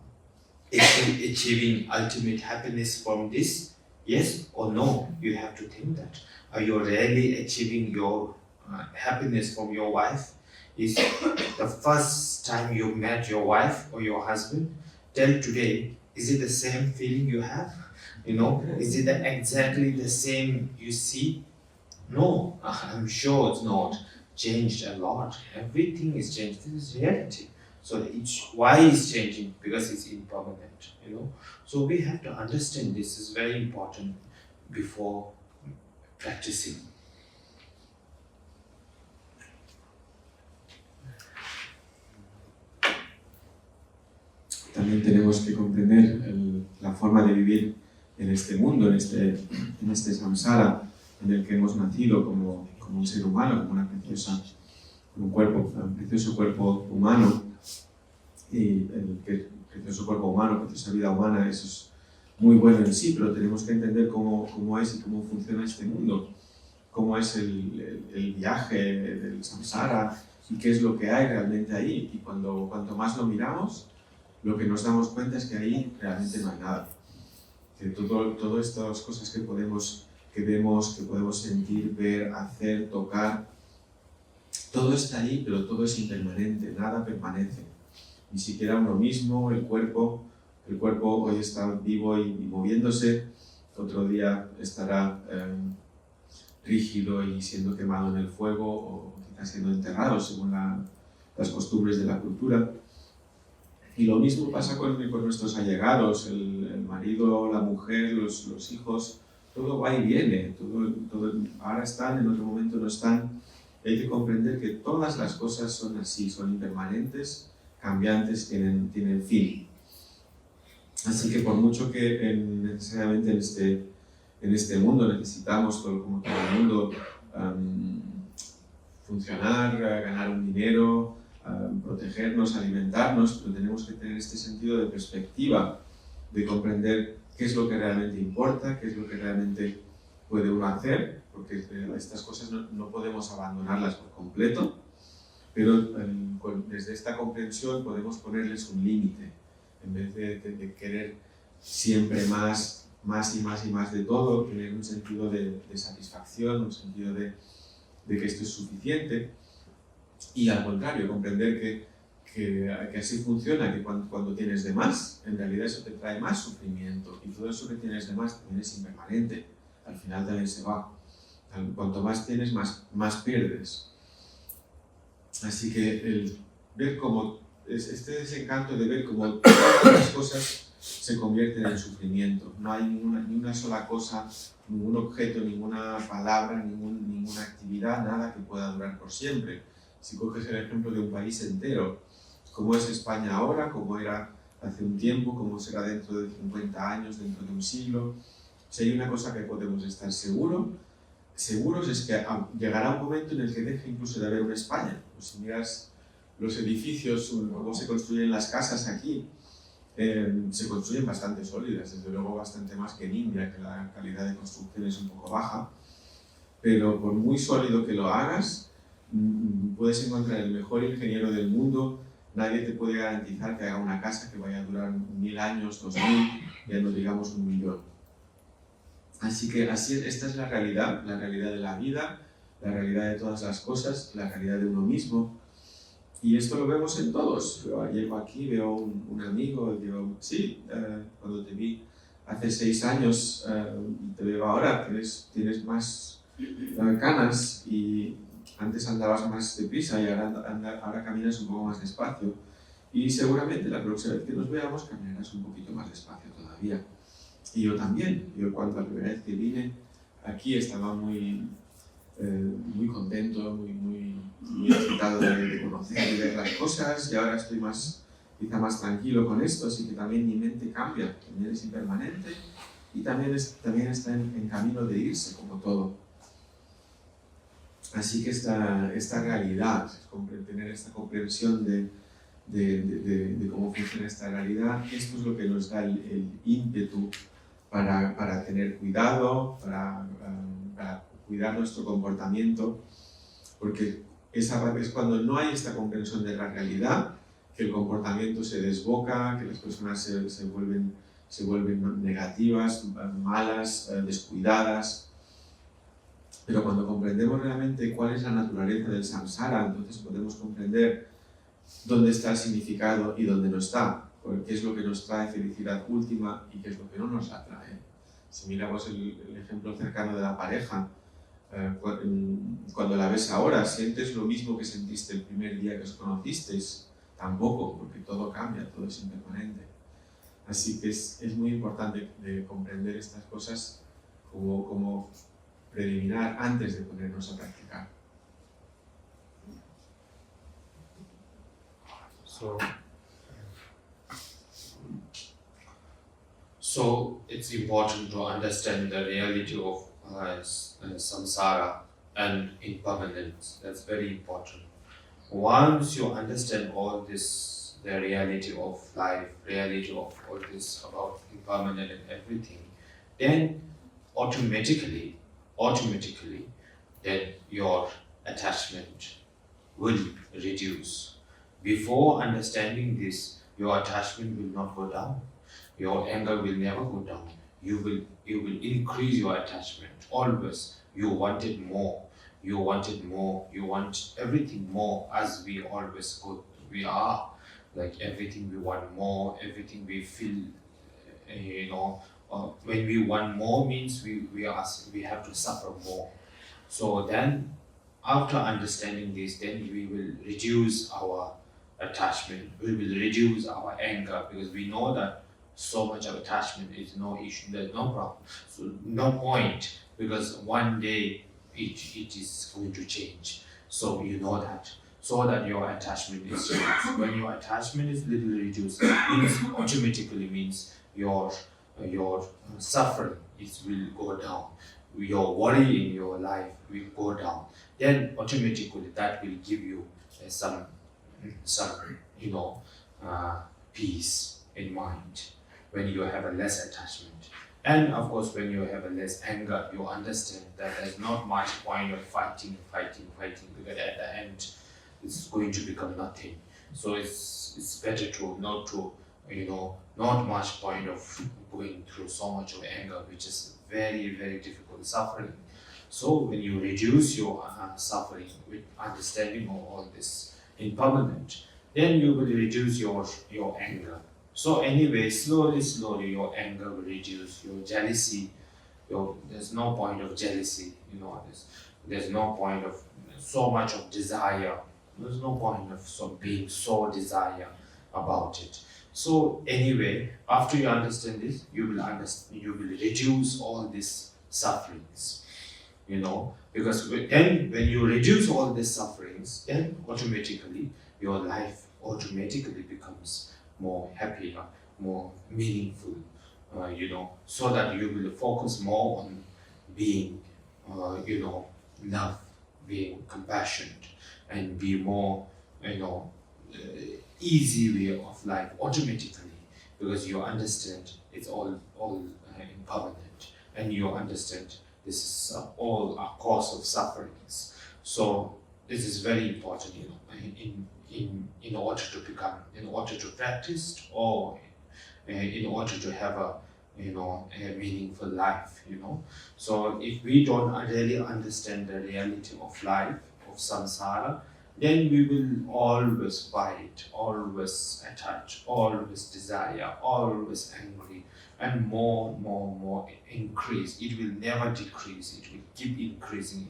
achieving ultimate happiness from this? Yes or no? You have to think that. Are you really achieving your happiness from your wife? Is the first time you met your wife or your husband till today, is it the same feeling you have? Is it exactly the same you see? No, I'm sure it's not. Changed a lot. Everything is changed. This is reality. So why is changing? Because it's impermanent. So we have to understand this is very important before practicing. También tenemos que comprender la forma de vivir en este mundo, en este samsara, en el que hemos nacido como un ser humano, como un precioso cuerpo humano, y el precioso cuerpo humano, preciosa vida humana, eso es muy bueno en sí, pero tenemos que entender cómo es y cómo funciona este mundo, cómo es el viaje del samsara y qué es lo que hay realmente ahí. Y cuanto más lo miramos, lo que nos damos cuenta es que ahí realmente no hay nada. Que todas estas cosas que vemos, que podemos sentir, ver, hacer, tocar, todo está ahí, pero todo es impermanente, nada permanece. Ni siquiera uno mismo, el cuerpo hoy está vivo y moviéndose, otro día estará rígido y siendo quemado en el fuego o quizás siendo enterrado según las costumbres de la cultura. Y lo mismo pasa con nuestros allegados, el marido, la mujer, los hijos, todo va y viene, todo ahora están, en otro momento no están. Hay que comprender que todas las cosas son así, son impermanentes, cambiantes, tienen fin. Así que por mucho que necesariamente en este mundo necesitamos, como todo el mundo, funcionar, ganar un dinero, protegernos, alimentarnos, pero tenemos que tener este sentido de perspectiva, de comprender qué es lo que realmente importa, qué es lo que realmente puede uno hacer, porque estas cosas no podemos abandonarlas por completo, pero desde esta comprensión podemos ponerles un límite, en vez de querer siempre más y más de todo, tener un sentido de satisfacción, un sentido de que esto es suficiente, y al contrario, comprender que así funciona, que cuando tienes de más, en realidad eso te trae más sufrimiento, y todo eso que tienes de más también es impermanente, al final también se va. Cuanto más tienes, más pierdes. Así que el ver cómo este desencanto de ver cómo todas las cosas se convierten en sufrimiento. No hay ni una sola cosa, ningún objeto, ninguna palabra, ninguna actividad, nada que pueda durar por siempre. Si coges el ejemplo de un país entero, cómo es España ahora, cómo era hace un tiempo, cómo será dentro de 50 años, dentro de un siglo. Si hay una cosa que podemos estar seguros es que llegará un momento en el que deje incluso de haber una España. Pues si miras los edificios, cómo se construyen las casas aquí, se construyen bastante sólidas, desde luego bastante más que en India, que la calidad de construcción es un poco baja, pero por muy sólido que lo hagas, puedes encontrar el mejor ingeniero del mundo, nadie te puede garantizar que haga una casa que vaya a durar 1000 años, 2000, ya no digamos 1.000.000. Así que esta es la realidad de la vida, la realidad de todas las cosas, la realidad de uno mismo. Y esto lo vemos en todos. Llego aquí, veo un amigo, digo, sí, cuando te vi hace 6 años y te veo ahora, tienes más canas y antes andabas más deprisa y ahora caminas un poco más despacio. Y seguramente la próxima vez que nos veamos caminarás un poquito más despacio todavía. Y yo también. Yo cuando la primera vez que vine aquí estaba muy contento, muy excitado de conocer y ver las cosas, y ahora estoy quizá más tranquilo con esto, así que también mi mente cambia, también es impermanente y también está en camino de irse, como todo. Así que esta realidad, tener esta comprensión de cómo funciona esta realidad, esto es lo que nos da el ímpetu para tener cuidado, para cuidar nuestro comportamiento, porque es cuando no hay esta comprensión de la realidad que el comportamiento se desboca, que las personas se vuelven negativas, malas, descuidadas. Pero cuando comprendemos realmente cuál es la naturaleza del samsara, entonces podemos comprender dónde está el significado y dónde no está, qué es lo que nos trae felicidad última y qué es lo que no nos la trae. Si miramos el ejemplo cercano de la pareja, cuando la ves ahora, ¿sientes lo mismo que sentiste el primer día que os conocisteis? Tampoco, porque todo cambia, todo es impermanente. Así que es muy importante de comprender estas cosas como preliminar antes de ponernos a practicar. So it's important to understand the reality of samsara and impermanence. That's very important. Once you understand all this, the reality of life, reality of all this about impermanent and everything, then automatically, then your attachment will reduce. Before understanding this, your attachment will not go down. Your anger will never go down. You will increase your attachment. Always, you wanted more. You wanted more. You want everything more, as we always go. We are like everything we want more. Everything we feel, when we want more means we have to suffer more. So then, after understanding this, then we will reduce our attachment. We will reduce our anger because we know that so much of attachment is no issue, there's no problem. So no point, because one day it is going to change. So you know that. So that your attachment is reduced. When your attachment is little reduced, it automatically means your suffering will go down. Your worry in your life will go down. Then automatically that will give you some peace in mind. When you have a less attachment. And of course, when you have a less anger, you understand that there's not much point of fighting, because at the end, it's going to become nothing. So it's better to not much point of going through so much of anger, which is very, very difficult suffering. So when you reduce your suffering with understanding of all this impermanent, then you will reduce your anger. So anyway, slowly your anger will reduce, your jealousy, there's no point of jealousy, there's no point of so much of desire. There's no point of being so desire about it. So anyway, after you understand this, you will reduce all these sufferings. Because then when you reduce all these sufferings, then automatically your life automatically becomes more happier, more meaningful, so that you will focus more on being, love, being compassionate, and be more, easy way of life automatically, because you understand it's all impermanent, and you understand this is all a cause of sufferings. So this is very important, in order to practice, or in order to have a meaningful life. So if we don't really understand the reality of life, of samsara, then we will always fight, always attach, always desire, always angry, and more increase. It will never decrease, it will keep increasing.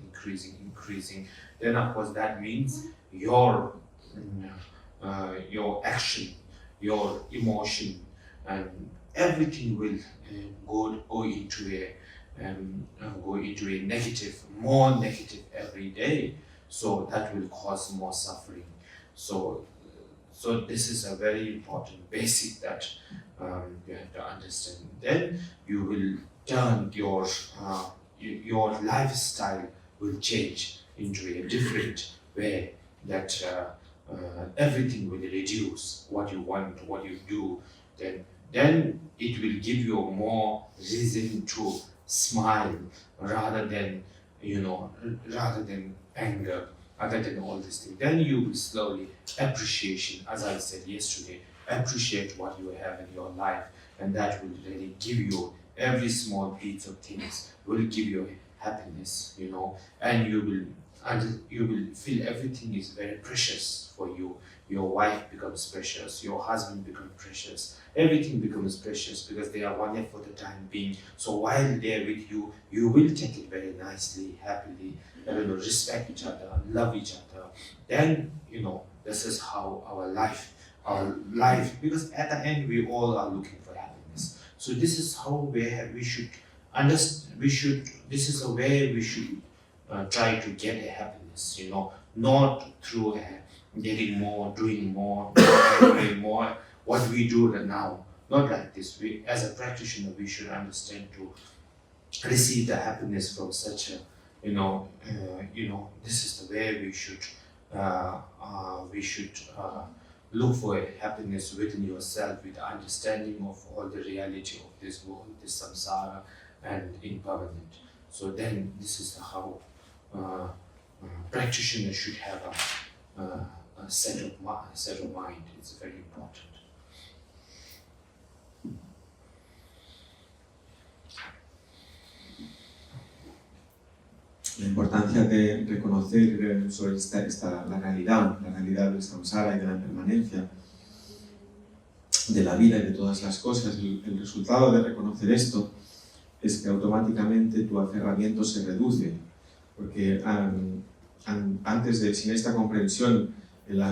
Then of course that means your action, your emotion, and everything will go into a negative, more negative every day. So that will cause more suffering. So this is a very important basic that you have to understand. Then you will turn your lifestyle will change into a different way, that everything will reduce. What you want, what you do, then it will give you more reason to smile rather than anger, other than all these things. Then you will slowly appreciation, as I said yesterday, appreciate what you have in your life, and that will really give you every small piece of things will give you happiness, and you will feel everything is very precious for you. Your wife becomes precious, your husband becomes precious, everything becomes precious, because they are one for the time being. So while they're with you, you will take it very nicely, happily, respect each other, love each other. Then, this is how our life, because at the end we all are looking for happiness. So this is how we should understand, this is the way we should try to get a happiness, not through getting more, doing more, doing more, what we do now. Not like this. We, as a practitioner, we should understand to receive the happiness from such a, this is the way we should look for happiness within yourself, with the understanding of all the reality of this world, this samsara, and impermanent. So then this is how practitioners should have a set of mind. It's very important. La importancia de reconocer sobre la realidad del samsara y de la impermanencia, de la vida y de todas las cosas. El resultado de reconocer esto es que automáticamente tu aferramiento se reduce, porque sin esta comprensión, el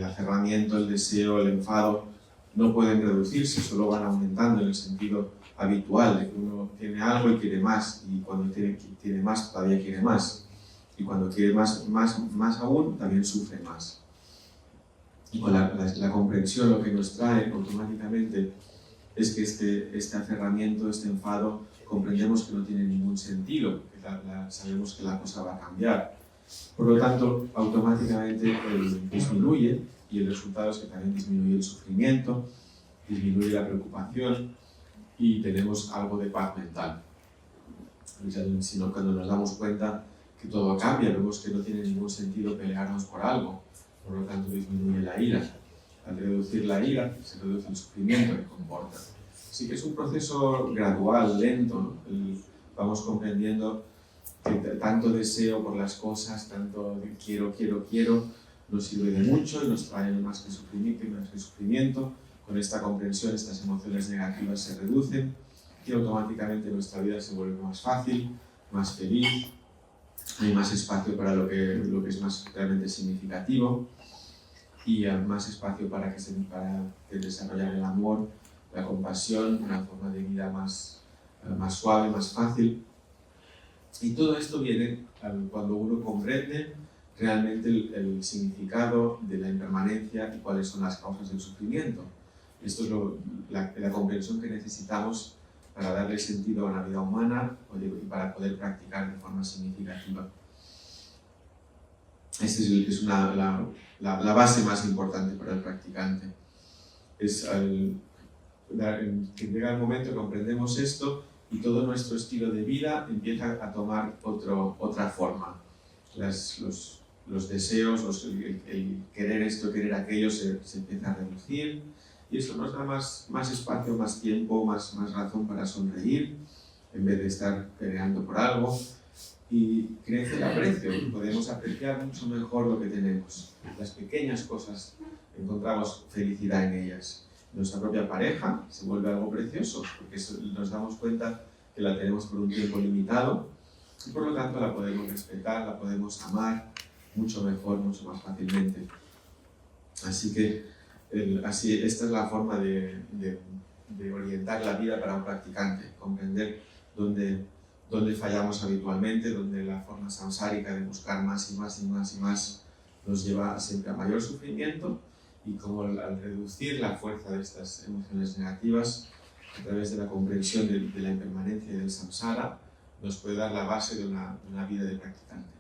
aferramiento, el deseo, el enfado no pueden reducirse, solo van aumentando en el sentido habitual de que uno tiene algo y quiere más, y cuando tiene más todavía quiere más, y cuando quiere más aún también sufre más. Y con la comprensión lo que nos trae automáticamente es que este aferramiento, este enfado, comprendemos que no tiene ningún sentido, porque sabemos que la cosa va a cambiar. Por lo tanto, automáticamente disminuye, y el resultado es que también disminuye el sufrimiento, disminuye la preocupación, y tenemos algo de paz mental. Sino cuando nos damos cuenta que todo cambia, vemos que no tiene ningún sentido pelearnos por algo, por lo tanto disminuye la ira. Al reducir la ira, se reduce el sufrimiento que comporta. Así que es un proceso gradual, lento, ¿no? Vamos comprendiendo que tanto deseo por las cosas, tanto quiero, nos sirve de mucho y nos trae más que sufrimiento. Con esta comprensión, estas emociones negativas se reducen y automáticamente nuestra vida se vuelve más fácil, más feliz, hay más espacio para lo que es más realmente significativo y más espacio para que desarrollar el amor, la compasión, una forma de vida más suave, más fácil. Y todo esto viene cuando uno comprende realmente el significado de la impermanencia y cuáles son las causas del sufrimiento. Esto es la comprensión que necesitamos para darle sentido a la vida humana y para poder practicar de forma significativa. Esta es la base más importante para el practicante. Que llega el momento que comprendemos esto y todo nuestro estilo de vida empieza a tomar otra forma. Los deseos, el querer esto, querer aquello se empieza a reducir y eso nos da más espacio, más tiempo, más razón para sonreír en vez de estar peleando por algo. Y crece el aprecio, podemos apreciar mucho mejor lo que tenemos. Las pequeñas cosas encontramos felicidad en ellas. Nuestra propia pareja se vuelve algo precioso, porque nos damos cuenta que la tenemos por un tiempo limitado y por lo tanto la podemos respetar, la podemos amar mucho mejor, mucho más fácilmente. Así que esta es la forma de orientar la vida para un practicante, comprender dónde fallamos habitualmente, dónde la forma samsárica de buscar más y más nos lleva siempre a mayor sufrimiento y cómo al reducir la fuerza de estas emociones negativas a través de la comprensión de la impermanencia y del samsara nos puede dar la base de una vida de practicante.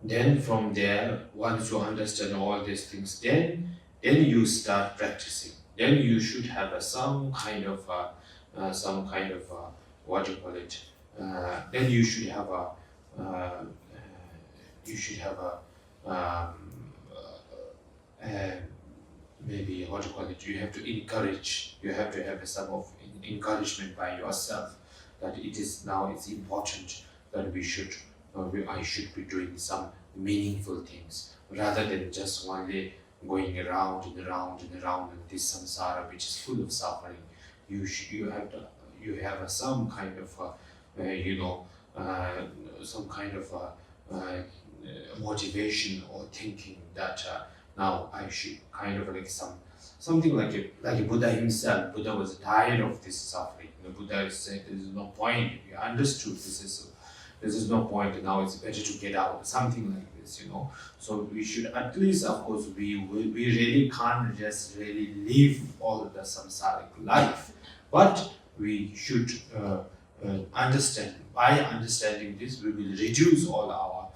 Then from there, once you understand all these things, then you start practicing. Then you should have some kind of what do you call it? Then you should have maybe what do you call it? You have to encourage. You have to have some of encouragement by yourself that it's important that I should be doing some meaningful things rather than just only going around in this samsara which is full of suffering. You have some kind of some kind of motivation or thinking that now I should kind of like something like Buddha himself. Buddha was tired of this suffering. The Buddha said there is no point. He understood this is no point, now it's better to get out, something like this, So we should at least, of course, we really can't just really live all the samsaric life, but we should understand. By understanding this, we will reduce all our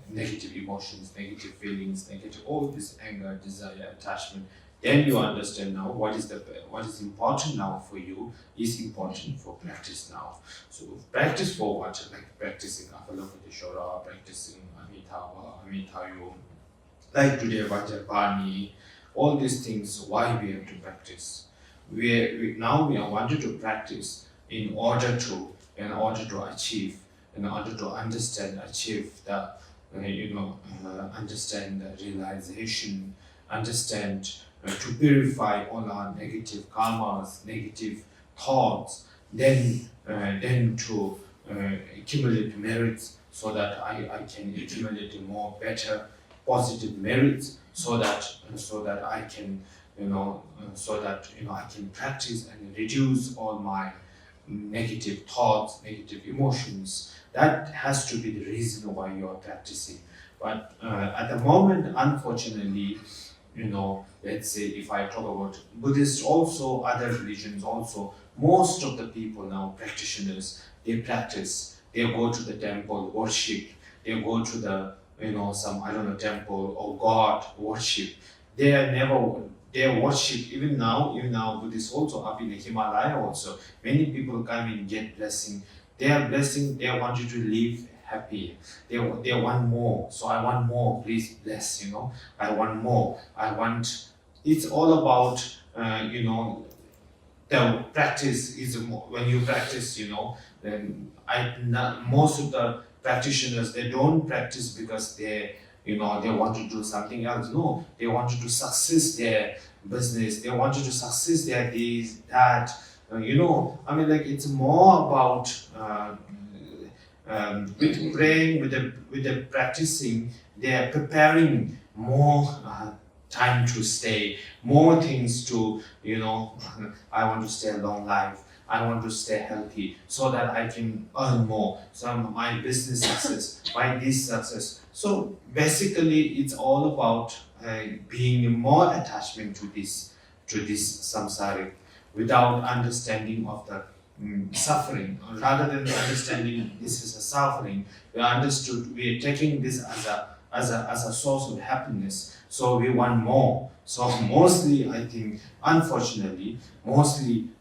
negative emotions, negative feelings, all this anger, desire, attachment. Then you understand now what is important now for you is important for practice now. So practice for what? Like practicing Avalokiteshvara, practicing Amitabha, like today Vajrapani, all these things. Why we have to practice? We wanted to practice in order to achieve, in order to understand, achieve the understand the realization, understand. To purify all our negative karmas, negative thoughts, then to accumulate merits so that I can accumulate more better positive merits so that I can I can practice and reduce all my negative thoughts, negative emotions. That has to be the reason why you are practicing. But at the moment, unfortunately, let's say if I talk about Buddhists also, other religions also, most of the people now, practitioners, they practice, they go to the temple, worship, they go to the, some, temple or God, worship. They they worship, even now Buddhists also up in the Himalaya also, many people come and get blessing. Their blessing, they want you to live happy. They want more. So I want more, please bless, I want more. It's all about, the practice is more, when you practice, then most of the practitioners, they don't practice because they want to do something else. No, they want to success their business. They want to success their this, that. It's more about with praying, with the practicing. They are preparing more time to stay, more things to, I want to stay a long life. I want to stay healthy so that I can earn more. So my business success, my this success. So basically, it's all about being more attachment to this samsaric, without understanding of the suffering. Rather than understanding this is a suffering, we are taking this as a source of happiness. So we want more. So mostly, I think, unfortunately,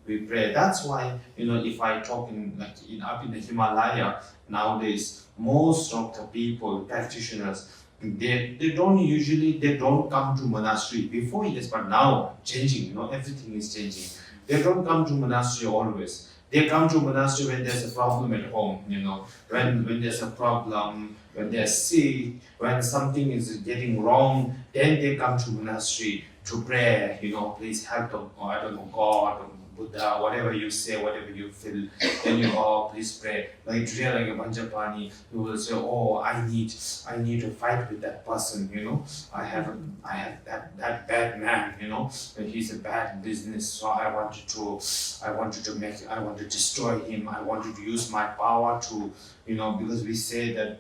we pray. That's why, if I talk up in the Himalaya nowadays, most of the people, practitioners, they don't come to monastery. Before, yes, but now changing. Everything is changing. They don't come to monastery always. They come to monastery when there's a problem at home. When there's a problem, when they're sick, when something is getting wrong, then they come to monastery to pray. Please help them. Or I don't know, God or Buddha, whatever you say, whatever you feel, then you please pray. Like today, like a Vajrapani, you will say, I need to fight with that person. I have that bad man. And he's a bad business, so I want to destroy him. I wanted to use my power to, because we say that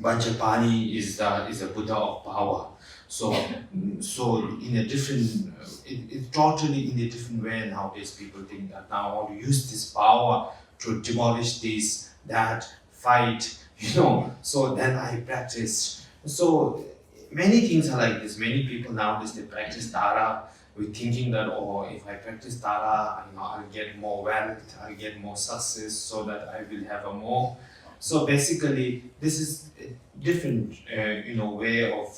Vajrapani is a Buddha of power. So in a different, it's totally in a different way nowadays. People think that now I want to use this power to demolish this, that, fight, So then I practice. So many things are like this. Many people nowadays, they practice Tara with thinking that, if I practice Tara, I'll get more wealth, I'll get more success, so that I will have a more. So basically, this is a different, way of,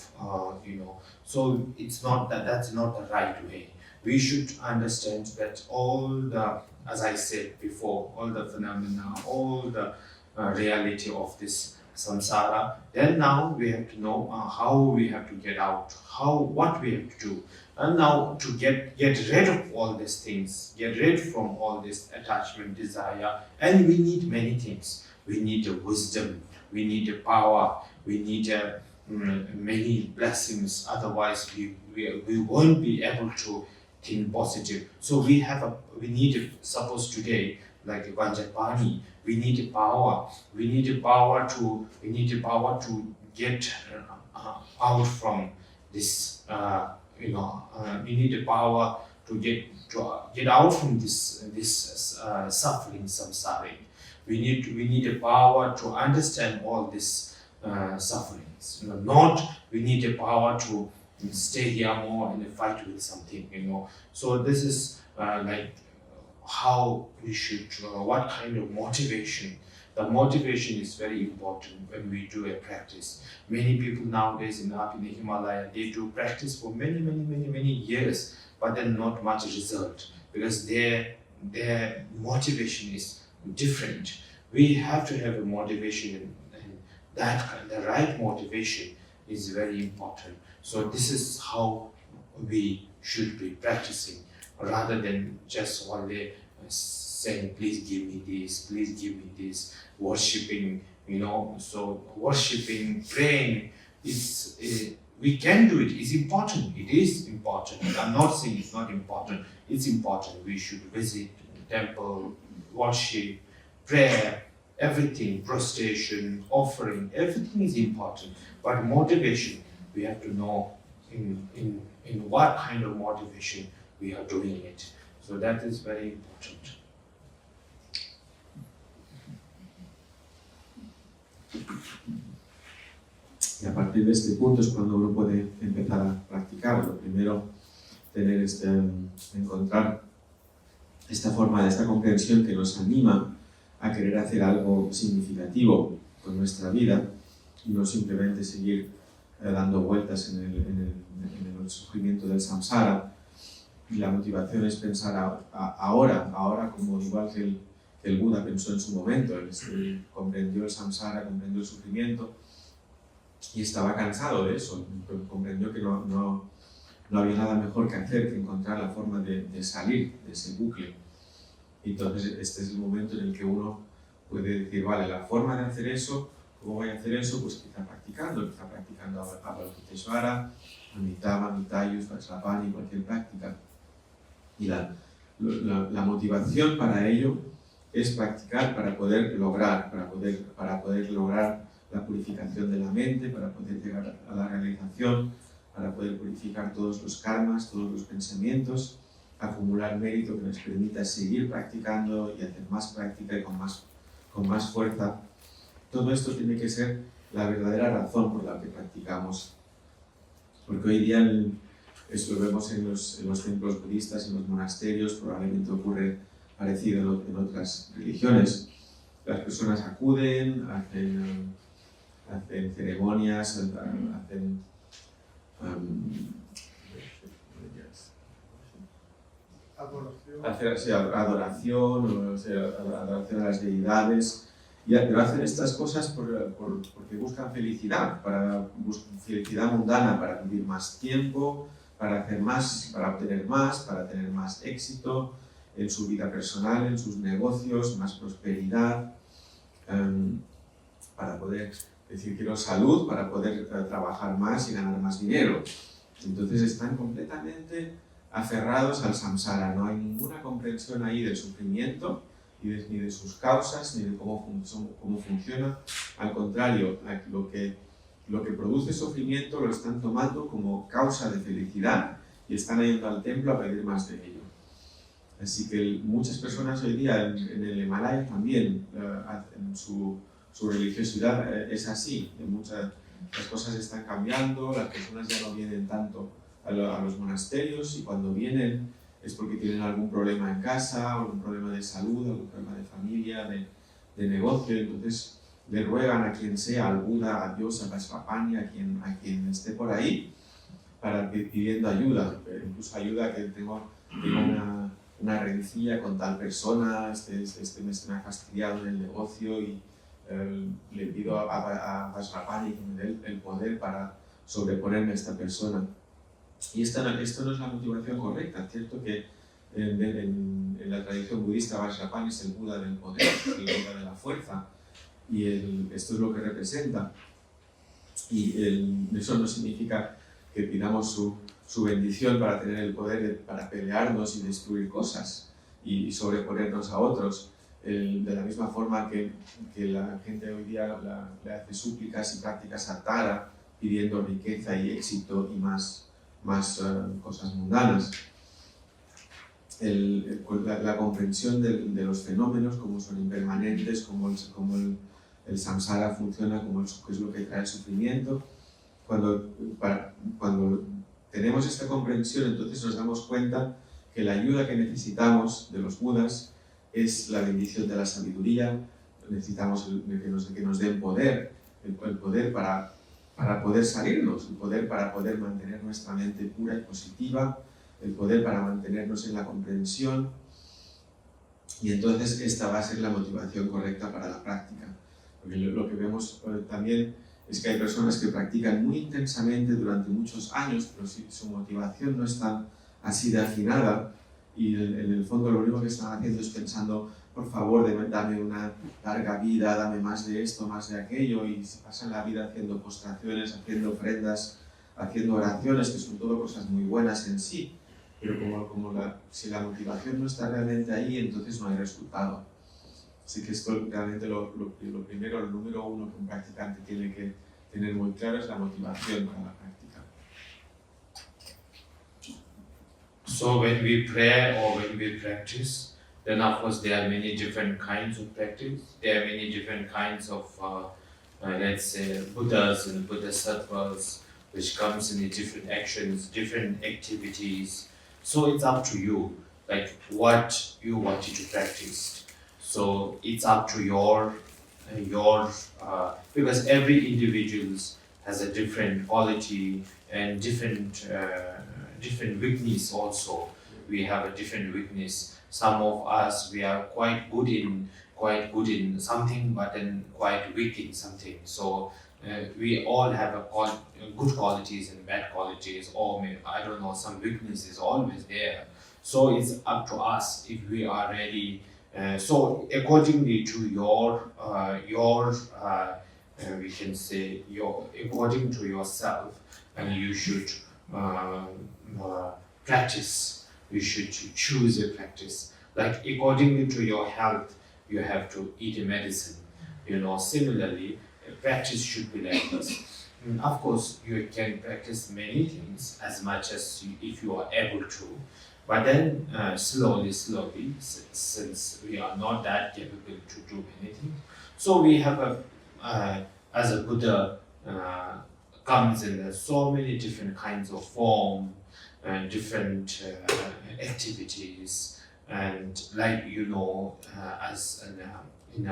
So it's not that's not the right way. We should understand that all the, as I said before, all the phenomena, all the reality of this samsara. Then now we have to know how we have to get out, what we have to do, and now to get rid of all these things, get rid from all this attachment, desire, and we need many things. We need the wisdom, we need the power, we need many blessings. Otherwise, we won't be able to think positive. So we need, suppose today, like Vajrapani, we need the power. We need the power to get out from this. We need the power to get out from this suffering, samsara. We need the power to understand all these sufferings. We need the power to stay here more and fight with something. So this is like how we should. What kind of motivation? The motivation is very important when we do a practice. Many people nowadays up in the Himalaya, they do practice for many years, but then not much result because their motivation is different. We have to have a motivation, and the right motivation is very important. So this is how we should be practicing, rather than just only saying, please give me this, worshipping, So worshipping, praying, we can do it. It's important. It is important. I'm not saying it's not important. It's important. We should visit the temple, worship, prayer, everything, prostration, offering, everything is important. But motivation, we have to know in what kind of motivation we are doing it. So that is very important. Y a partir de este punto es cuando uno puede empezar a practicar. Lo primero encontrar esta forma, esta comprensión que nos anima a querer hacer algo significativo con nuestra vida y no simplemente seguir dando vueltas en el sufrimiento del samsara. Y la motivación es pensar ahora como igual que el Buda pensó en su momento. Él comprendió el samsara, comprendió el sufrimiento y estaba cansado de eso. Comprendió que no había nada mejor que hacer que encontrar la forma de salir de ese bucle. Y entonces este es el momento en el que uno puede decir, vale, la forma de hacer eso, ¿cómo voy a hacer eso? Pues quizá practicando Avalokiteshvara, Amitabha, Mitayus, Vajrapani, cualquier práctica. Y la motivación para ello es practicar para poder lograr la purificación de la mente, para poder llegar a la realización, para poder purificar todos los karmas, todos los pensamientos, acumular mérito que nos permita seguir practicando y hacer más práctica y con más fuerza. Todo esto tiene que ser la verdadera razón por la que practicamos. Porque hoy día, esto lo vemos en los templos budistas, en los monasterios, probablemente ocurre parecido en otras religiones. Las personas acuden, hacen ceremonias, hacen adoración a las deidades, pero hacen estas cosas porque buscan felicidad, felicidad mundana, para vivir más tiempo, para hacer más, para obtener más, para tener más éxito en su vida personal, en sus negocios, más prosperidad, para poder decir quiero salud, para poder trabajar más y ganar más dinero. Entonces están completamente aferrados al samsara, no hay ninguna comprensión ahí del sufrimiento, ni de sus causas, ni de cómo funciona. Al contrario, lo que produce sufrimiento lo están tomando como causa de felicidad y están yendo al templo a pedir más de ello. Así que muchas personas hoy día en el Himalaya también, en su religiosidad es así. Las cosas están cambiando, las personas ya no vienen tanto a los monasterios, y cuando vienen es porque tienen algún problema en casa, algún problema de salud, algún problema de familia, de negocio. Entonces le ruegan a quien sea, al Buda, a Dios, a Vajrapani, a quien esté por ahí, pidiendo ayuda. Incluso ayuda, que tengo una rencilla con tal persona, este mes me ha fastidiado en el negocio, y le pido a Vajrapani que me dé el poder para sobreponerme a esta persona. Y esto no es la motivación correcta. Cierto que en la tradición budista Vajrapani es el Buda del poder, es el Buda de la fuerza, y esto es lo que representa. Y eso no significa que pidamos su bendición para tener el poder para pelearnos y destruir cosas y sobreponernos a otros. De la misma forma que la gente hoy día le hace súplicas y prácticas a Tara, pidiendo riqueza y éxito y más cosas mundanas. La comprensión de los fenómenos, cómo son impermanentes, cómo el samsara funciona, qué es lo que trae el sufrimiento. Cuando tenemos esta comprensión, entonces nos damos cuenta que la ayuda que necesitamos de los budas es la bendición de la sabiduría. Necesitamos que nos den poder, el poder para poder salirnos, el poder para poder mantener nuestra mente pura y positiva, el poder para mantenernos en la comprensión. Y entonces esta va a ser la motivación correcta para la práctica. Porque lo que vemos también es que hay personas que practican muy intensamente durante muchos años, pero si su motivación no está así de afinada, y en el fondo lo único que están haciendo es pensando, por favor, dame una larga vida, dame más de esto, más de aquello, y se pasan la vida haciendo postraciones, haciendo ofrendas, haciendo oraciones, que son todo cosas muy buenas en sí, pero si la motivación no está realmente ahí, entonces no hay resultado. Así que esto realmente lo primero, el número uno que un practicante tiene que tener muy claro es la motivación para la práctica. So when we pray or when we practice, then of course there are many different kinds of practice. There are many different kinds of, let's say, Buddhas and Bodhisattvas, which comes in the different actions, different activities. So it's up to you, like what you wanted to practice. So it's up to your because every individual has a different quality and different weakness also. We have a different weakness. Some of us, we are quite good in something, but then quite weak in something. So we all have good qualities and bad qualities, or maybe, I don't know, some weakness is always there. So it's up to us if we are ready. So accordingly to we can say according to yourself, and you should practice. You should choose a practice. Like accordingly to your health, you have to eat a medicine. Similarly, a practice should be like this. Of course, you can practice many things as much as if you are able to, but then slowly, since we are not that capable to do anything, so we have as a Buddha comes in so many different kinds of form and different activities, and like as in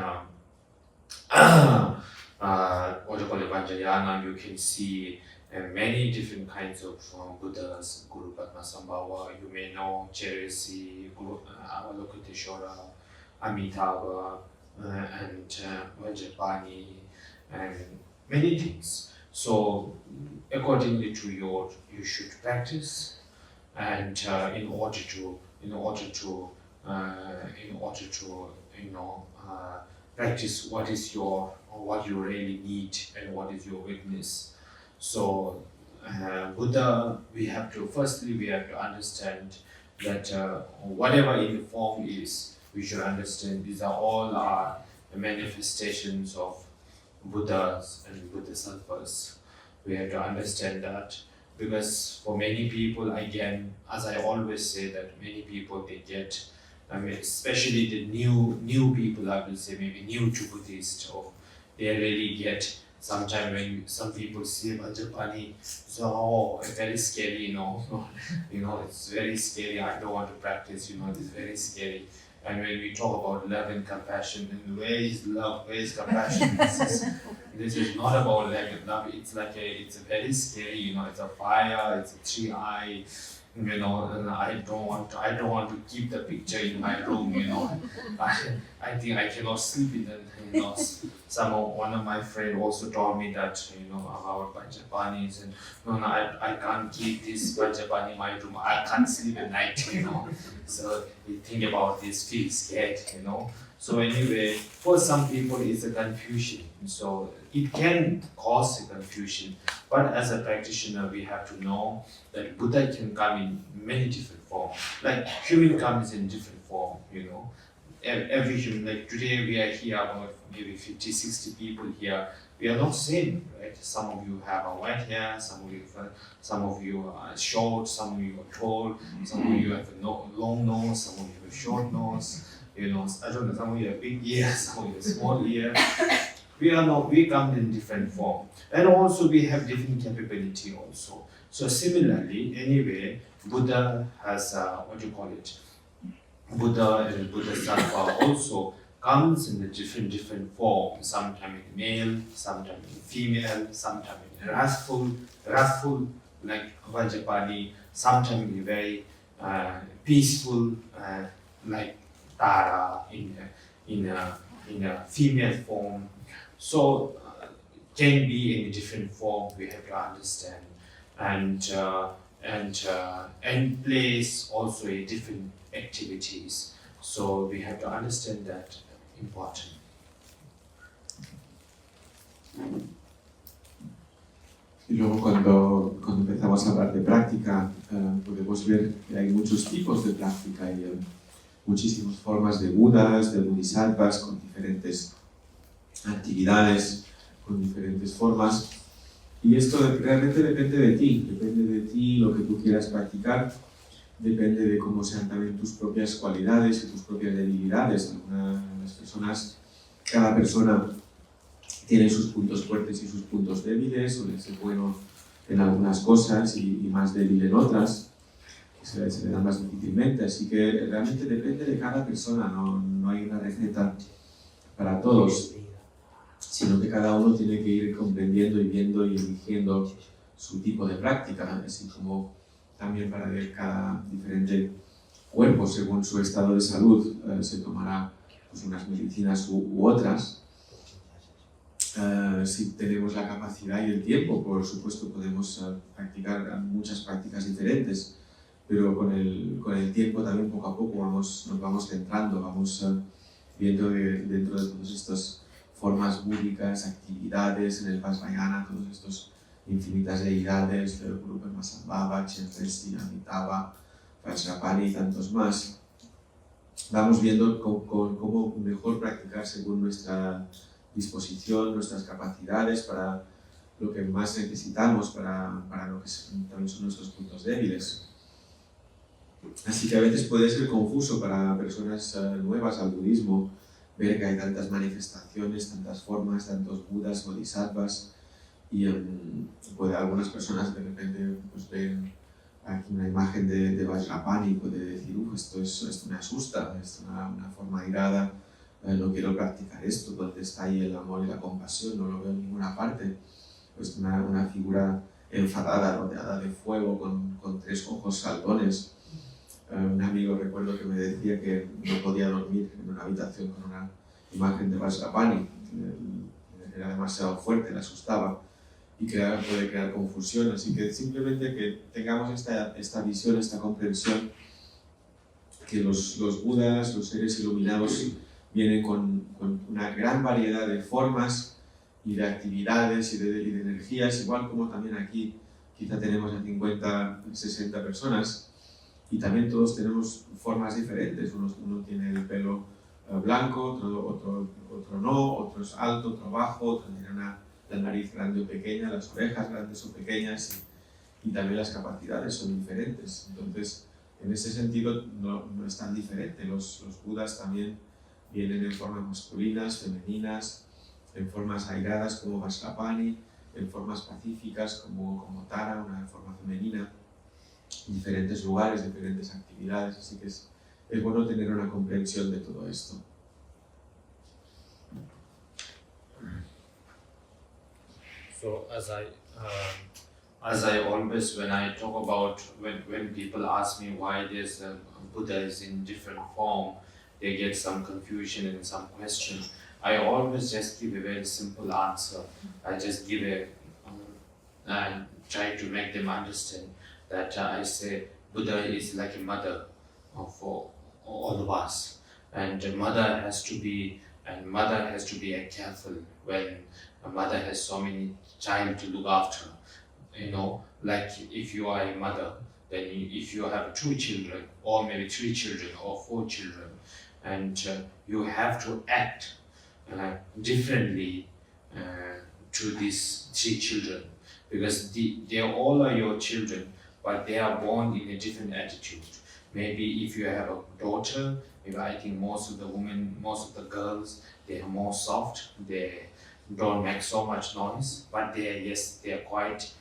what you call it, Vajrayana, you can see many different kinds of Buddhas, Guru Padmasambhava, you may know Cherisi, Avalokiteshvara, Amitabha, and Vajrapani, and many things. So accordingly to you should practice, and in order to practice what you really need and what is your weakness. So Buddha, we have to understand that whatever in the form is, we should understand these are all the manifestations of Buddhas and Bodhisattvas. We have to understand that, because for many people, again, as I always say, that many people they get, especially the new people, I will say maybe new to Buddhist, or they really get. Sometimes when some people say Vajrapani, so it's very scary, it's very scary. I don't want to practice, it's very scary. And when we talk about love and compassion, and where is love, where is compassion? This is not about love. It's it's very scary. It's a fire. It's a 3-eye. And I don't want to keep the picture in my room. I think I cannot sleep in it. One of my friends also told me that about Vajrapanis, and I can't keep this Vajrapani in my room. I can't sleep at night. So we think about this, feel scared. So anyway, for some people it's a confusion. So it can cause a confusion. But as a practitioner, we have to know that Buddha can come in many different forms. Like human comes in different form. Every human. Like today we are here about maybe 50, 60 people here. We are not same, right? Some of you have a white hair, some of you are short, some of you are tall, some of you have a long nose, some of you have a short nose. I don't know, some of you have big ears, some of you have small ears. We come in different form. And also we have different capability also. So similarly, anyway, Buddha has, Buddha and Bodhisattva also comes in a different form. Sometimes in male, sometimes in female, sometimes in wrathful like Vajrapani, sometimes in very peaceful like Tara in a female form. So can be in a different form. We have to understand, and place also a different activities. So we have to understand that important. Y luego cuando empezamos a hablar de práctica, podemos ver que hay muchos tipos de práctica. Hay muchísimas formas de Budas, de Bodhisattvas, con diferentes actividades, con diferentes formas. Y esto realmente depende de ti lo que tú quieras practicar, depende de cómo sean también tus propias cualidades y tus propias debilidades. Algunas personas, cada persona tiene sus puntos fuertes y sus puntos débiles, suele ser bueno en algunas cosas y más débil en otras. se le da más difícilmente, así que realmente depende de cada persona, no hay una receta para todos, sino que cada uno tiene que ir comprendiendo y viendo y eligiendo su tipo de práctica, así como también para ver cada diferente cuerpo, según su estado de salud, se tomará pues, unas medicinas u otras. Si tenemos la capacidad y el tiempo, por supuesto, podemos practicar muchas prácticas diferentes, pero con el tiempo también poco a poco nos vamos centrando, vamos viendo dentro de todas estas formas búdicas, actividades en el Vajrayana, todos estos infinitas deidades, el grupo Masambhava, Chenresi, Amitabha, Vajrapani y tantos más. Vamos viendo cómo mejor practicar según nuestra disposición, nuestras capacidades, para lo que más necesitamos, para lo que también son nuestros puntos débiles. Así que a veces puede ser confuso para personas nuevas al budismo ver que hay tantas manifestaciones, tantas formas, tantos budas, bodhisattvas, y algunas personas de repente pues, ven aquí una imagen de Vajrapani y puede decir, esto me asusta, es una forma irada, no quiero practicar esto, ¿dónde está ahí el amor y la compasión? No lo veo en ninguna parte. Pues una figura enfadada, rodeada de fuego, con 3 ojos saltones. Un amigo recuerdo que me decía que no podía dormir en una habitación con una imagen de Vajrapani, era demasiado fuerte, le asustaba y puede crear confusión, así que simplemente que tengamos esta visión, esta comprensión, que los budas, los seres iluminados, vienen con una gran variedad de formas y de actividades y de energías, igual como también aquí quizá tenemos a 50, 60 personas, y también todos tenemos formas diferentes. Uno tiene el pelo blanco, otro no, otro es alto, otro bajo, otro tiene la nariz grande o pequeña, las orejas grandes o pequeñas, y también las capacidades son diferentes. Entonces, en ese sentido no es tan diferente. Los budas también vienen en formas masculinas, femeninas, en formas airadas como Vajrapani, en formas pacíficas como Tara, una forma femenina, en diferentes lugares, diferentes actividades, así que es bueno tener una comprensión de todo esto. So as I always, when I talk about, when people ask me why there's a Buddha is in different form, they get some confusion and some question. I always just give a very simple answer. I just give and try to make them understand that I say Buddha is like a mother for all of us, and a mother has to be careful when a mother has so many child to look after. You know, like if you are a mother, then if you have 2 children, or maybe 3 children, or 4 children, and you have to act differently to these 3 children, because they all are your children, but they are born in a different attitude. Maybe if you have a daughter, maybe I think most of the girls, they are more soft, they don't make so much noise, but they are quite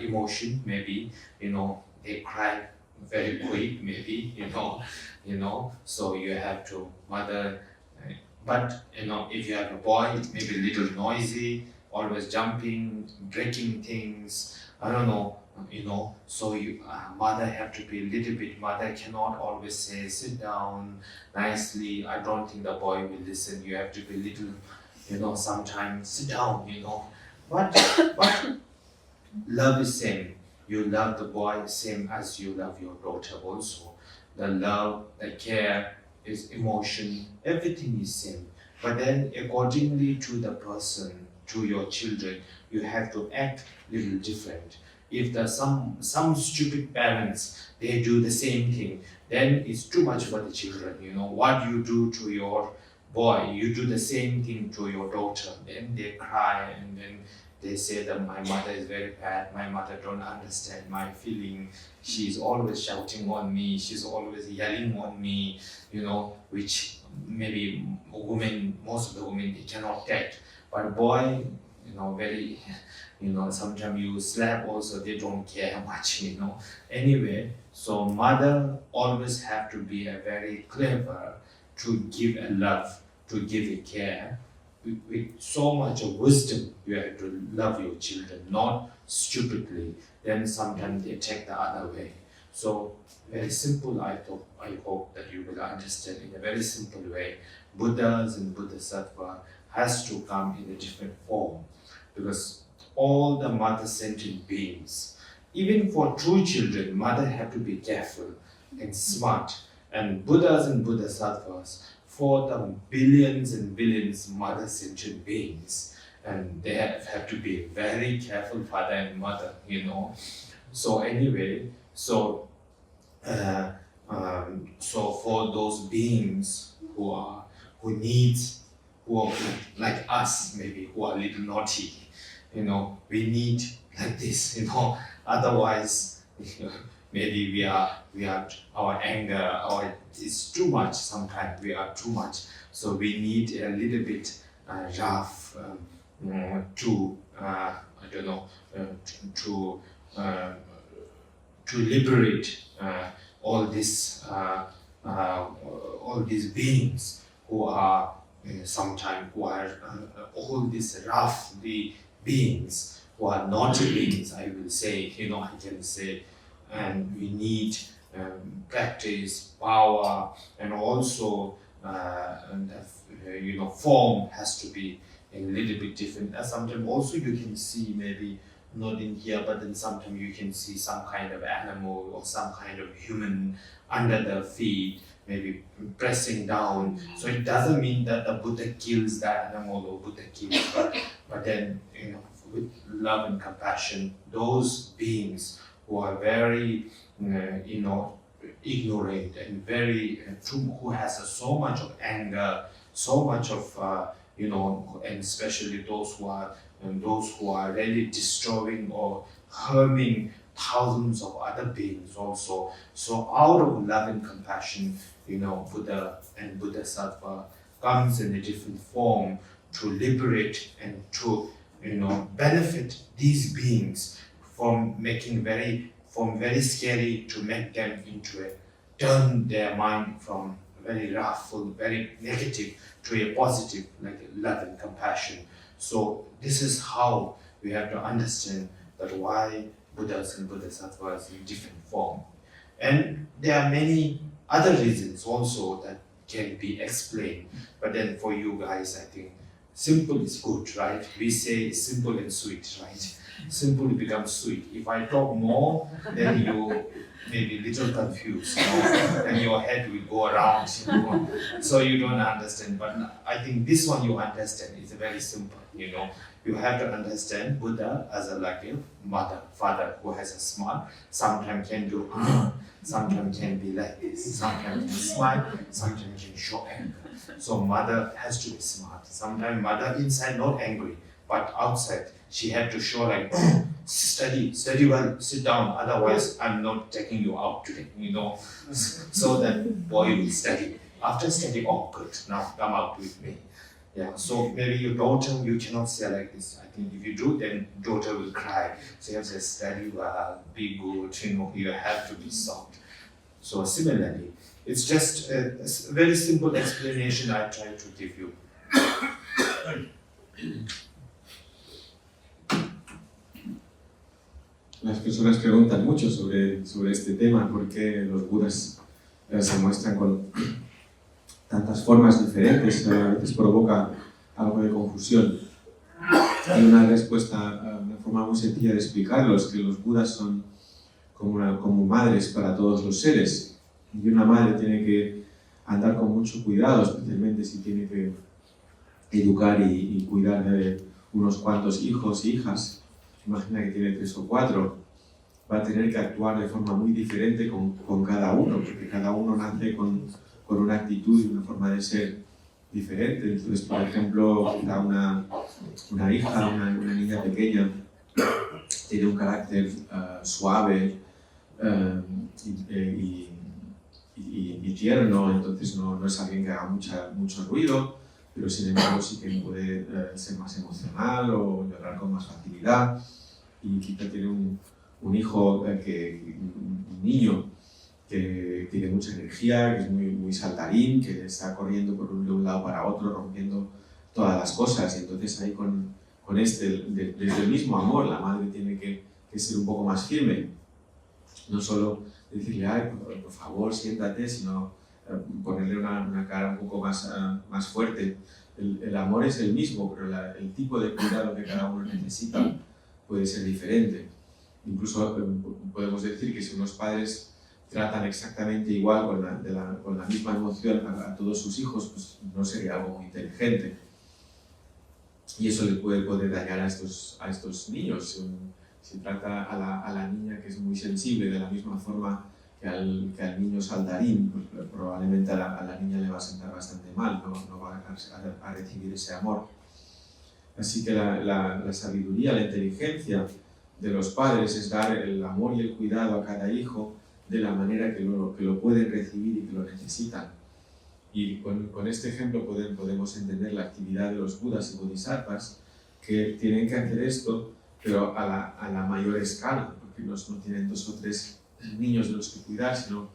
emotion, maybe, they cry very quick, maybe, so you have to mother, but if you have a boy, maybe a little noisy, always jumping, breaking things, I don't know, so mother have to be a little bit, mother cannot always say, sit down nicely, I don't think the boy will listen, you have to be a little, sometimes sit down, but love is same. You love the boy same as you love your daughter also. The love, the care, is emotion, everything is same. But then accordingly to the person, to your children, you have to act little different. If there's some stupid parents, they do the same thing, then it's too much for the children. What you do to your boy, you do the same thing to your daughter. Then they cry, and then they say that my mother is very bad, my mother don't understand my feeling, she's always shouting on me, she's always yelling on me, which maybe most of the women, they cannot take. But boy, very, sometimes you slap also, they don't care much, Anyway, so mother always have to be a very clever to give a love, to give a care. With so much of wisdom, you have to love your children, not stupidly. Then sometimes they take the other way. So very simple, I hope that you will understand in a very simple way. Buddhas and Bodhisattva has to come in a different form, because all the mother sentient beings, even for true children, mother have to be careful and smart. And Buddhas and Bodhisattvas, for the billions and billions mother sentient beings, and they have to be very careful, father and mother, So anyway, so for those beings who are like us, maybe who are a little naughty, we need like this, Otherwise, maybe we are our anger, it's too much. Sometimes we are too much. So we need a little bit rough to liberate all these beings who are sometimes all these rough beings who are naughty beings, I will say, I can say, and we need practice, power, and also form has to be a little bit different. Sometimes also you can see, maybe not in here, but then sometimes you can see some kind of animal or some kind of human under the feet, maybe pressing down. So it doesn't mean that the Buddha kills that animal or Buddha kills, but then with love and compassion, those beings who are very ignorant and very who has so much of anger, so much of and especially those who are really destroying or harming thousands of other beings also. So out of love and compassion, Buddha and Bodhisattva comes in a different form to liberate and to benefit these beings from very scary to make them turn their mind from very wrathful, very negative to a positive, like love and compassion. So this is how we have to understand that why Buddhas and Bodhisattvas in different form. And there are many other reasons also that can be explained. But then for you guys, I think simple is good, right? We say simple and sweet, right? Simple becomes sweet. If I talk more, then you may be a little confused, and your head will go around, so you don't understand. But I think this one you understand is very simple, You have to understand Buddha as a father who has a smile. Sometimes can do, sometimes can be like this, sometimes can smile, sometimes can show anger. So mother has to be smart. Sometimes mother inside not angry, but outside she had to show like, study well, sit down, otherwise I'm not taking you out today, So that boy will study. After studying, oh good, now come out with me. Yeah, so maybe your daughter, you cannot say like this. I think if you do, then daughter will cry. So you have to study well, be good, you have to be soft. So similarly, it's just a very simple explanation I try to give you. Las personas preguntan mucho sobre este tema, por qué los budas se muestran con tantas formas diferentes, a veces provoca algo de confusión. Hay una respuesta, una forma muy sencilla de explicarlo, es que los budas son como madres para todos los seres, y una madre tiene que andar con mucho cuidado, especialmente si tiene que educar y cuidar de unos cuantos hijos e hijas. Imagina que tiene 3 o 4, va a tener que actuar de forma muy diferente con cada uno, porque cada uno nace con una actitud y una forma de ser diferente. Entonces, por ejemplo, una hija, una niña pequeña, tiene un carácter suave y tierno, entonces no es alguien que haga mucho ruido, pero sin embargo sí que puede ser más emocional o llorar con más facilidad, y quizá tiene un hijo, un niño que tiene mucha energía, que es muy saltarín, que está corriendo de un lado para otro, rompiendo todas las cosas, y entonces ahí con desde el mismo amor la madre tiene que ser un poco más firme, no solo decirle, ay, por favor, siéntate, sino ponerle una cara un poco más fuerte. El amor es el mismo, pero el tipo de cuidado que cada uno necesita puede ser diferente. Incluso podemos decir que si unos padres tratan exactamente igual con la misma emoción a todos sus hijos, pues no sería algo muy inteligente. Y eso le puede dañar a estos niños. Si trata a la niña, que es muy sensible, de la misma forma que al niño saltarín, pues probablemente a la niña le va a sentar bastante mal, no va a recibir ese amor. Así que la sabiduría, la inteligencia de los padres es dar el amor y el cuidado a cada hijo de la manera que lo pueden recibir y que lo necesitan. Y con este ejemplo podemos entender la actividad de los budas y bodhisattvas, que tienen que hacer esto, pero a la mayor escala, porque no tienen 2 o 3 niños de los que cuidar, sino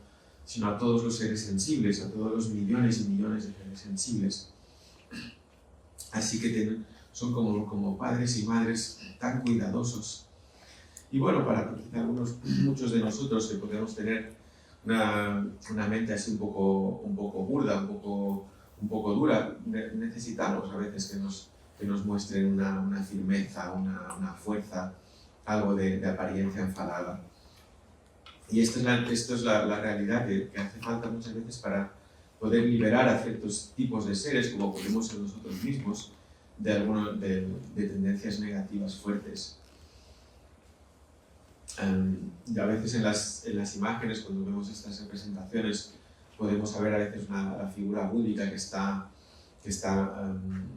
a todos los seres sensibles, a todos los millones y millones de seres sensibles. Así que son como padres y madres tan cuidadosos. Y bueno, para muchos de nosotros que podemos tener una mente así un poco burda, un poco dura, necesitamos a veces que nos muestren una firmeza, una fuerza, algo de apariencia enfadada. Y esto es la realidad que hace falta muchas veces para poder liberar a ciertos tipos de seres, como podemos ser nosotros mismos, de tendencias negativas fuertes. Y a veces en las imágenes, cuando vemos estas representaciones, podemos ver a veces la figura búdica que está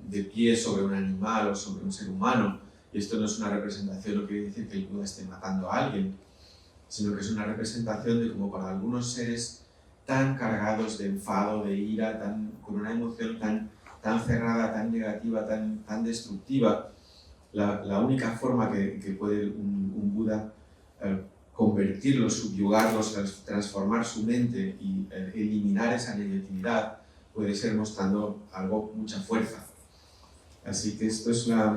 de pie sobre un animal o sobre un ser humano. Y esto no es una representación, no quiere decir que el Buda esté matando a alguien, sino que es una representación de como para algunos seres tan cargados de enfado, de ira, con una emoción tan cerrada, tan negativa, tan destructiva, la única forma que puede un Buda convertirlos, subyugarlos, transformar su mente y eliminar esa negatividad puede ser mostrando mucha fuerza. Así que esto es una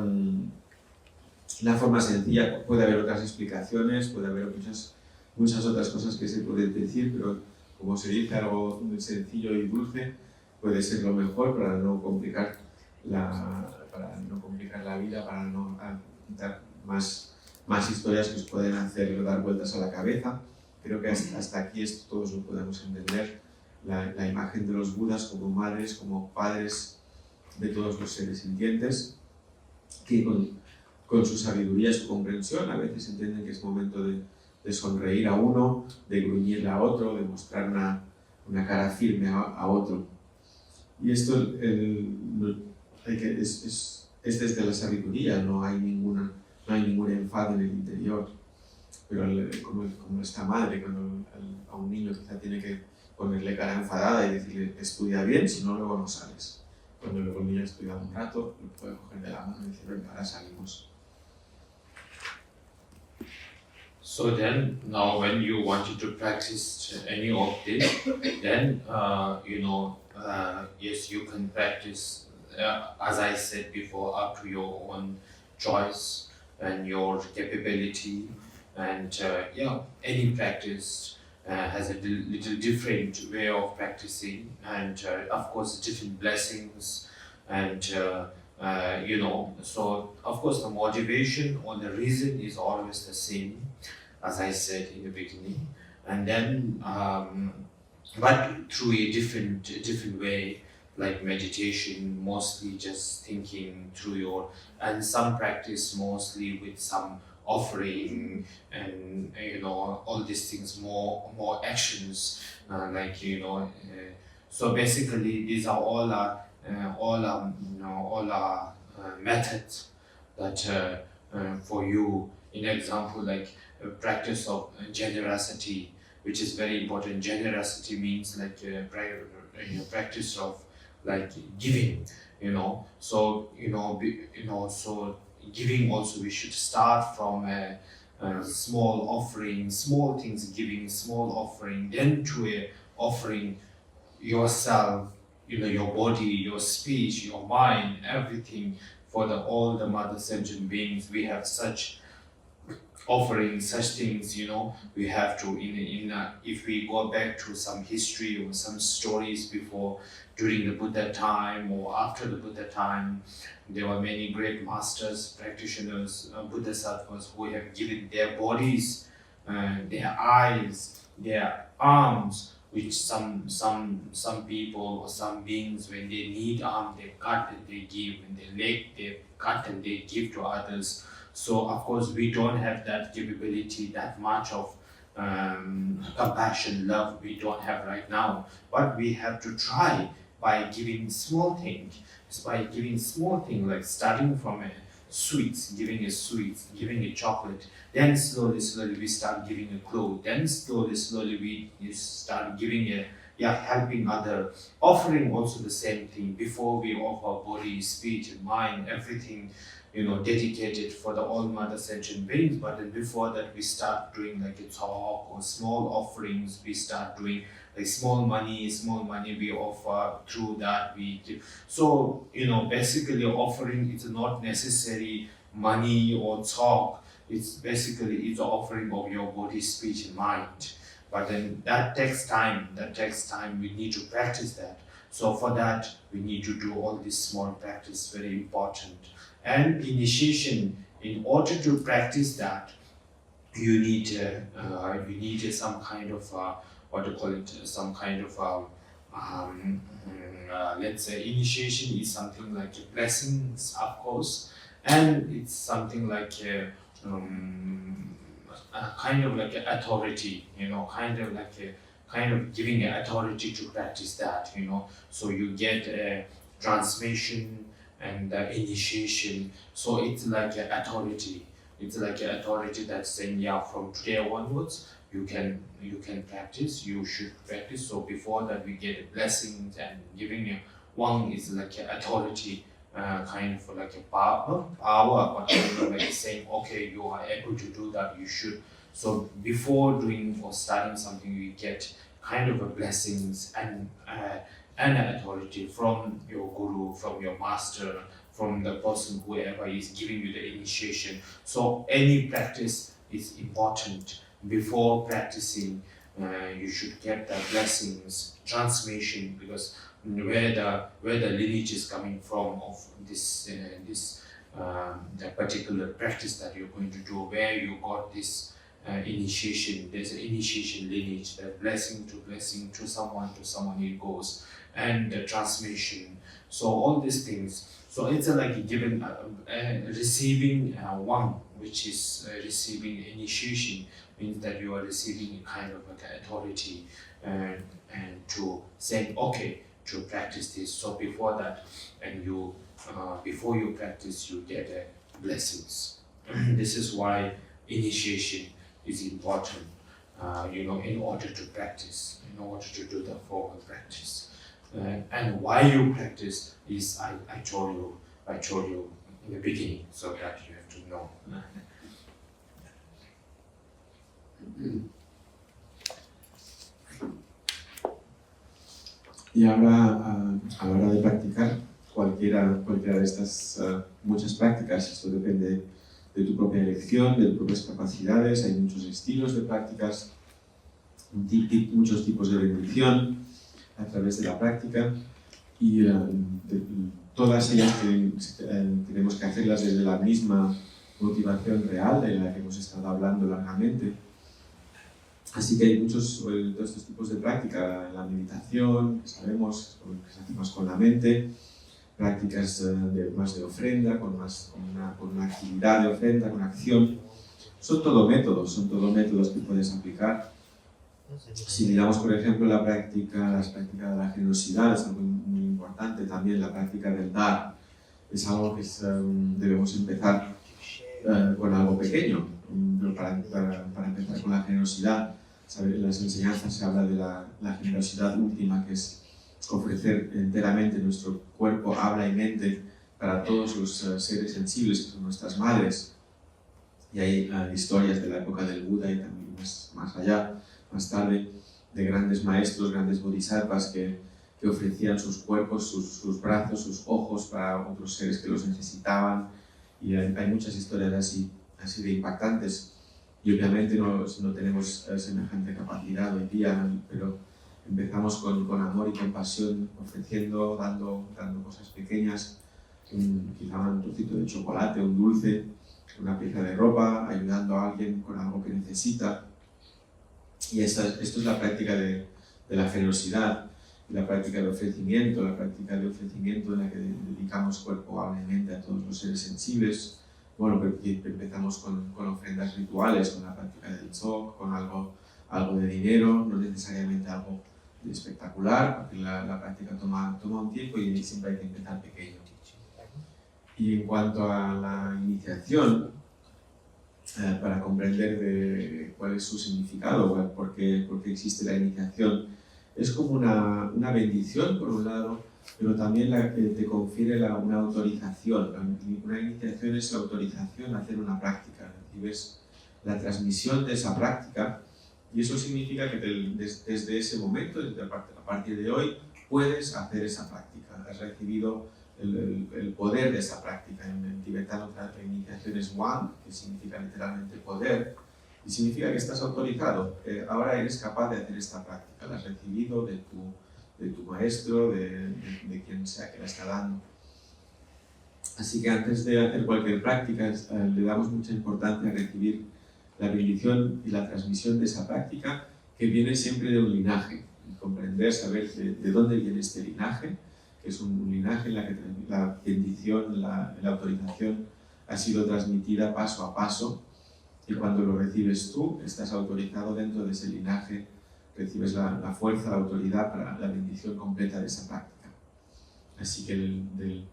forma sencilla. Puede haber otras explicaciones, puede haber muchas otras cosas que se pueden decir, pero como se dice, algo sencillo y dulce puede ser lo mejor para no complicar la vida, para no dar más historias que os pueden hacer dar vueltas a la cabeza. Creo que hasta aquí todos lo podemos entender, la imagen de los Budas como madres, como padres de todos los seres sintientes, que con su sabiduría y su comprensión a veces entienden que es momento de sonreír a uno, de gruñirle a otro, de mostrar una cara firme a otro. Y esto es desde la sabiduría, no hay ningún enfado en el interior. Pero como esta madre, cuando a un niño quizá tiene que ponerle cara enfadada y decirle, estudia bien, si no luego no sales. Cuando luego el niño ha estudiado un rato, lo puede coger de la mano y decir, venga, ahora salimos. So then, now when you wanted to practice any of this, then yes, you can practice, as I said before, up to your own choice and your capability, and any practice has a little different way of practicing, and of course different blessings, and so of course the motivation or the reason is always the same, as I said in the beginning, and then but through a different way, like meditation, mostly just thinking through and some practice mostly with some offering, and all these things, more actions, so basically these are all methods that for you, in example, like a practice of generosity, which is very important. Generosity means like practice of like giving, So so giving also, we should start from a small offering, small things giving, small offering, then to a offering yourself, your body, your speech, your mind, everything for all the mother sentient beings. We have such offerings, such things, we have to, if we go back to some history or some stories before, during the Buddha time or after the Buddha time, there were many great masters, practitioners, bodhisattvas who have given their bodies, their eyes, their arms, which some people or some beings, when they need arm, they cut and they give, and their leg, they cut and they give to others. So of course we don't have that capability, that much of compassion, love we don't have right now. But we have to try by giving small things, like starting from a sweets, giving a sweets, giving a chocolate. Then slowly we start giving a clothes. Then slowly we start giving helping other, offering also the same thing. Before we offer body, speech, and mind, everything, dedicated for the all mother sentient beings. But then before that, we start doing like a talk or small offerings. We start doing like small money we offer. Through that we give. So basically offering is not necessary money or talk. It's an offering of your body, speech, and mind. But then that takes time. We need to practice that. So for that, we need to do all this small practice, very important. And initiation, in order to practice that, you need some kind of some kind of let's say initiation is something like blessings, of course, and it's something like kind of like authority, kind of giving an authority to practice that, So you get a transmission and initiation. So it's like an authority. It's like an authority that's saying, from today onwards, you can practice. You should practice. So before that, we get blessings and giving. One is like an authority. Kind of like a power, but kind of like saying, okay, you are able to do that, you should. So before doing or starting something, you get kind of a blessings and an authority from your guru, from your master, from the person whoever is giving you the initiation. So any practice is important. Before practicing, you should get the blessings, transmission, because where the lineage is coming from of this the particular practice that you're going to do, where you got this initiation. There's an initiation lineage, the blessing to someone it goes, and the transmission. So all these things. So it's like given receiving one, which is receiving initiation, means that you are receiving a kind of like authority and to saying, okay, to practice this. So before that, and before you practice, you get blessings. This is why initiation is important, in order to practice, in order to do the formal practice. And why you practice is I told you in the beginning, so that you have to know. Y ahora, a la hora de practicar cualquiera de estas muchas prácticas, esto depende de tu propia elección, de tus propias capacidades. Hay muchos estilos de prácticas, muchos tipos de rendición a través de la práctica, y todas ellas tenemos que hacerlas desde la misma motivación real de la que hemos estado hablando largamente. Así que hay todos estos tipos de práctica, la meditación, que sabemos que se hace más con la mente, prácticas más de ofrenda, con una actividad de ofrenda, con acción. Son todo métodos que puedes aplicar. Si miramos, por ejemplo, las prácticas de la generosidad, es algo muy importante también, la práctica del dar. Es algo que debemos empezar con algo pequeño, para empezar con la generosidad. En las enseñanzas se habla de la generosidad última, que es ofrecer enteramente nuestro cuerpo, habla y mente para todos los seres sensibles que son nuestras madres. Y hay historias de la época del Buda y también más allá, más tarde, de grandes maestros, grandes bodhisattvas que ofrecían sus cuerpos, sus brazos, sus ojos para otros seres que los necesitaban. Y hay muchas historias así de impactantes. Y obviamente no tenemos semejante capacidad hoy día, pero empezamos con amor y compasión, ofreciendo, dando cosas pequeñas, quizá un trocito de chocolate, un dulce, una pieza de ropa, ayudando a alguien con algo que necesita. Y esto es la práctica de la generosidad, la práctica de ofrecimiento, en la que dedicamos cuerpo, alma y mente a todos los seres sensibles. Bueno, pero empezamos con ofrendas rituales, con la práctica del tzok, con algo de dinero, no necesariamente algo espectacular, porque la práctica toma un tiempo y siempre hay que empezar pequeño. Y en cuanto a la iniciación, para comprender cuál es su significado, por qué existe la iniciación, es como una bendición por un lado, pero también la que te confiere una autorización. Una iniciación es la autorización a hacer una práctica, recibes la transmisión de esa práctica y eso significa que desde ese momento, a partir de hoy, puedes hacer esa práctica. Has recibido el poder de esa práctica. En tibetano la iniciación es Wan, que significa literalmente poder, y significa que estás autorizado. Ahora eres capaz de hacer esta práctica, la has recibido de tu maestro, de quien sea que la está dando. Así que antes de hacer cualquier práctica, le damos mucha importancia a recibir la bendición y la transmisión de esa práctica, que viene siempre de un linaje. Comprender, saber de dónde viene este linaje, que es un linaje en la que la bendición, la autorización ha sido transmitida paso a paso, y cuando lo recibes tú, estás autorizado dentro de ese linaje, recibes la fuerza, la autoridad para la bendición completa de esa práctica. Así que de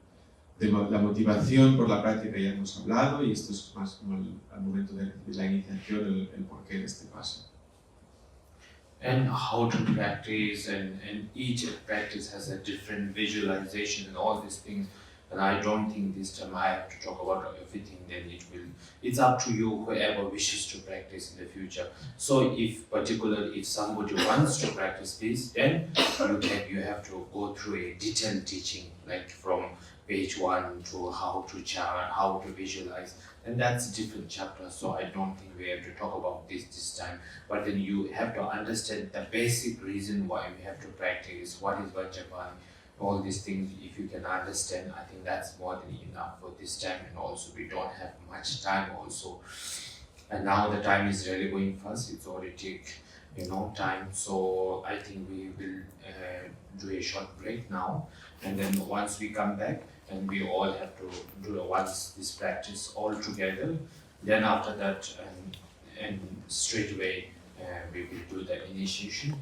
la motivación por la práctica ya hemos hablado, y esto es más como al momento de la iniciación, el porqué de este paso. And how to practice, and each practice has a different visualization and all these things. And I don't think this time I have to talk about everything, then it's up to you, whoever wishes to practice in the future. So if somebody wants to practice this, then you have to go through a detailed teaching, like from page 1 to how to chant, how to visualize, and that's a different chapter, so I don't think we have to talk about this time. But then you have to understand the basic reason why we have to practice, what is Vajrapani, all these things. If you can understand, I think that's more than enough for this time. And also we don't have much time also, and now the time is really going fast. It's already time, so I think we will do a short break now, and then once we come back, and we all have to do this practice all together, then after that and straight away we will do the initiation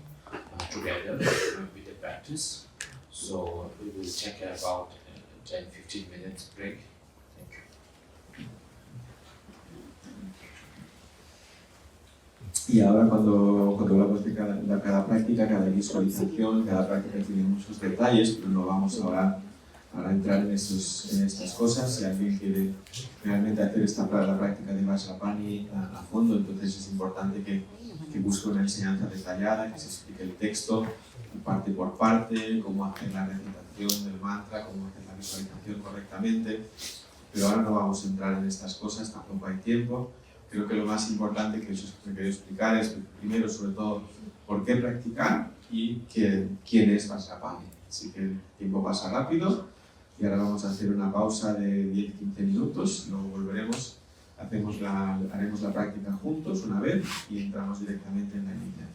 together with the practice. So we will take about 10-15 minutes break. Thank you. Y ahora cuando hablamos de cada práctica, cada visualización, cada práctica tiene muchos detalles, pero no vamos ahora a entrar en estas cosas. Si alguien quiere realmente hacer la práctica de Vajrapani a fondo, entonces es importante que busque una enseñanza detallada, que se explique el texto parte por parte, cómo hacer la recitación del mantra, cómo hacer la visualización correctamente. Pero ahora no vamos a entrar en estas cosas, tampoco hay tiempo. Creo que lo más importante que os quería explicar es, primero, sobre todo, por qué practicar y quién es Vajrapani. Así que el tiempo pasa rápido y ahora vamos a hacer una pausa de 10-15 minutos, luego volveremos, haremos la práctica juntos una vez y entramos directamente en la iniciación.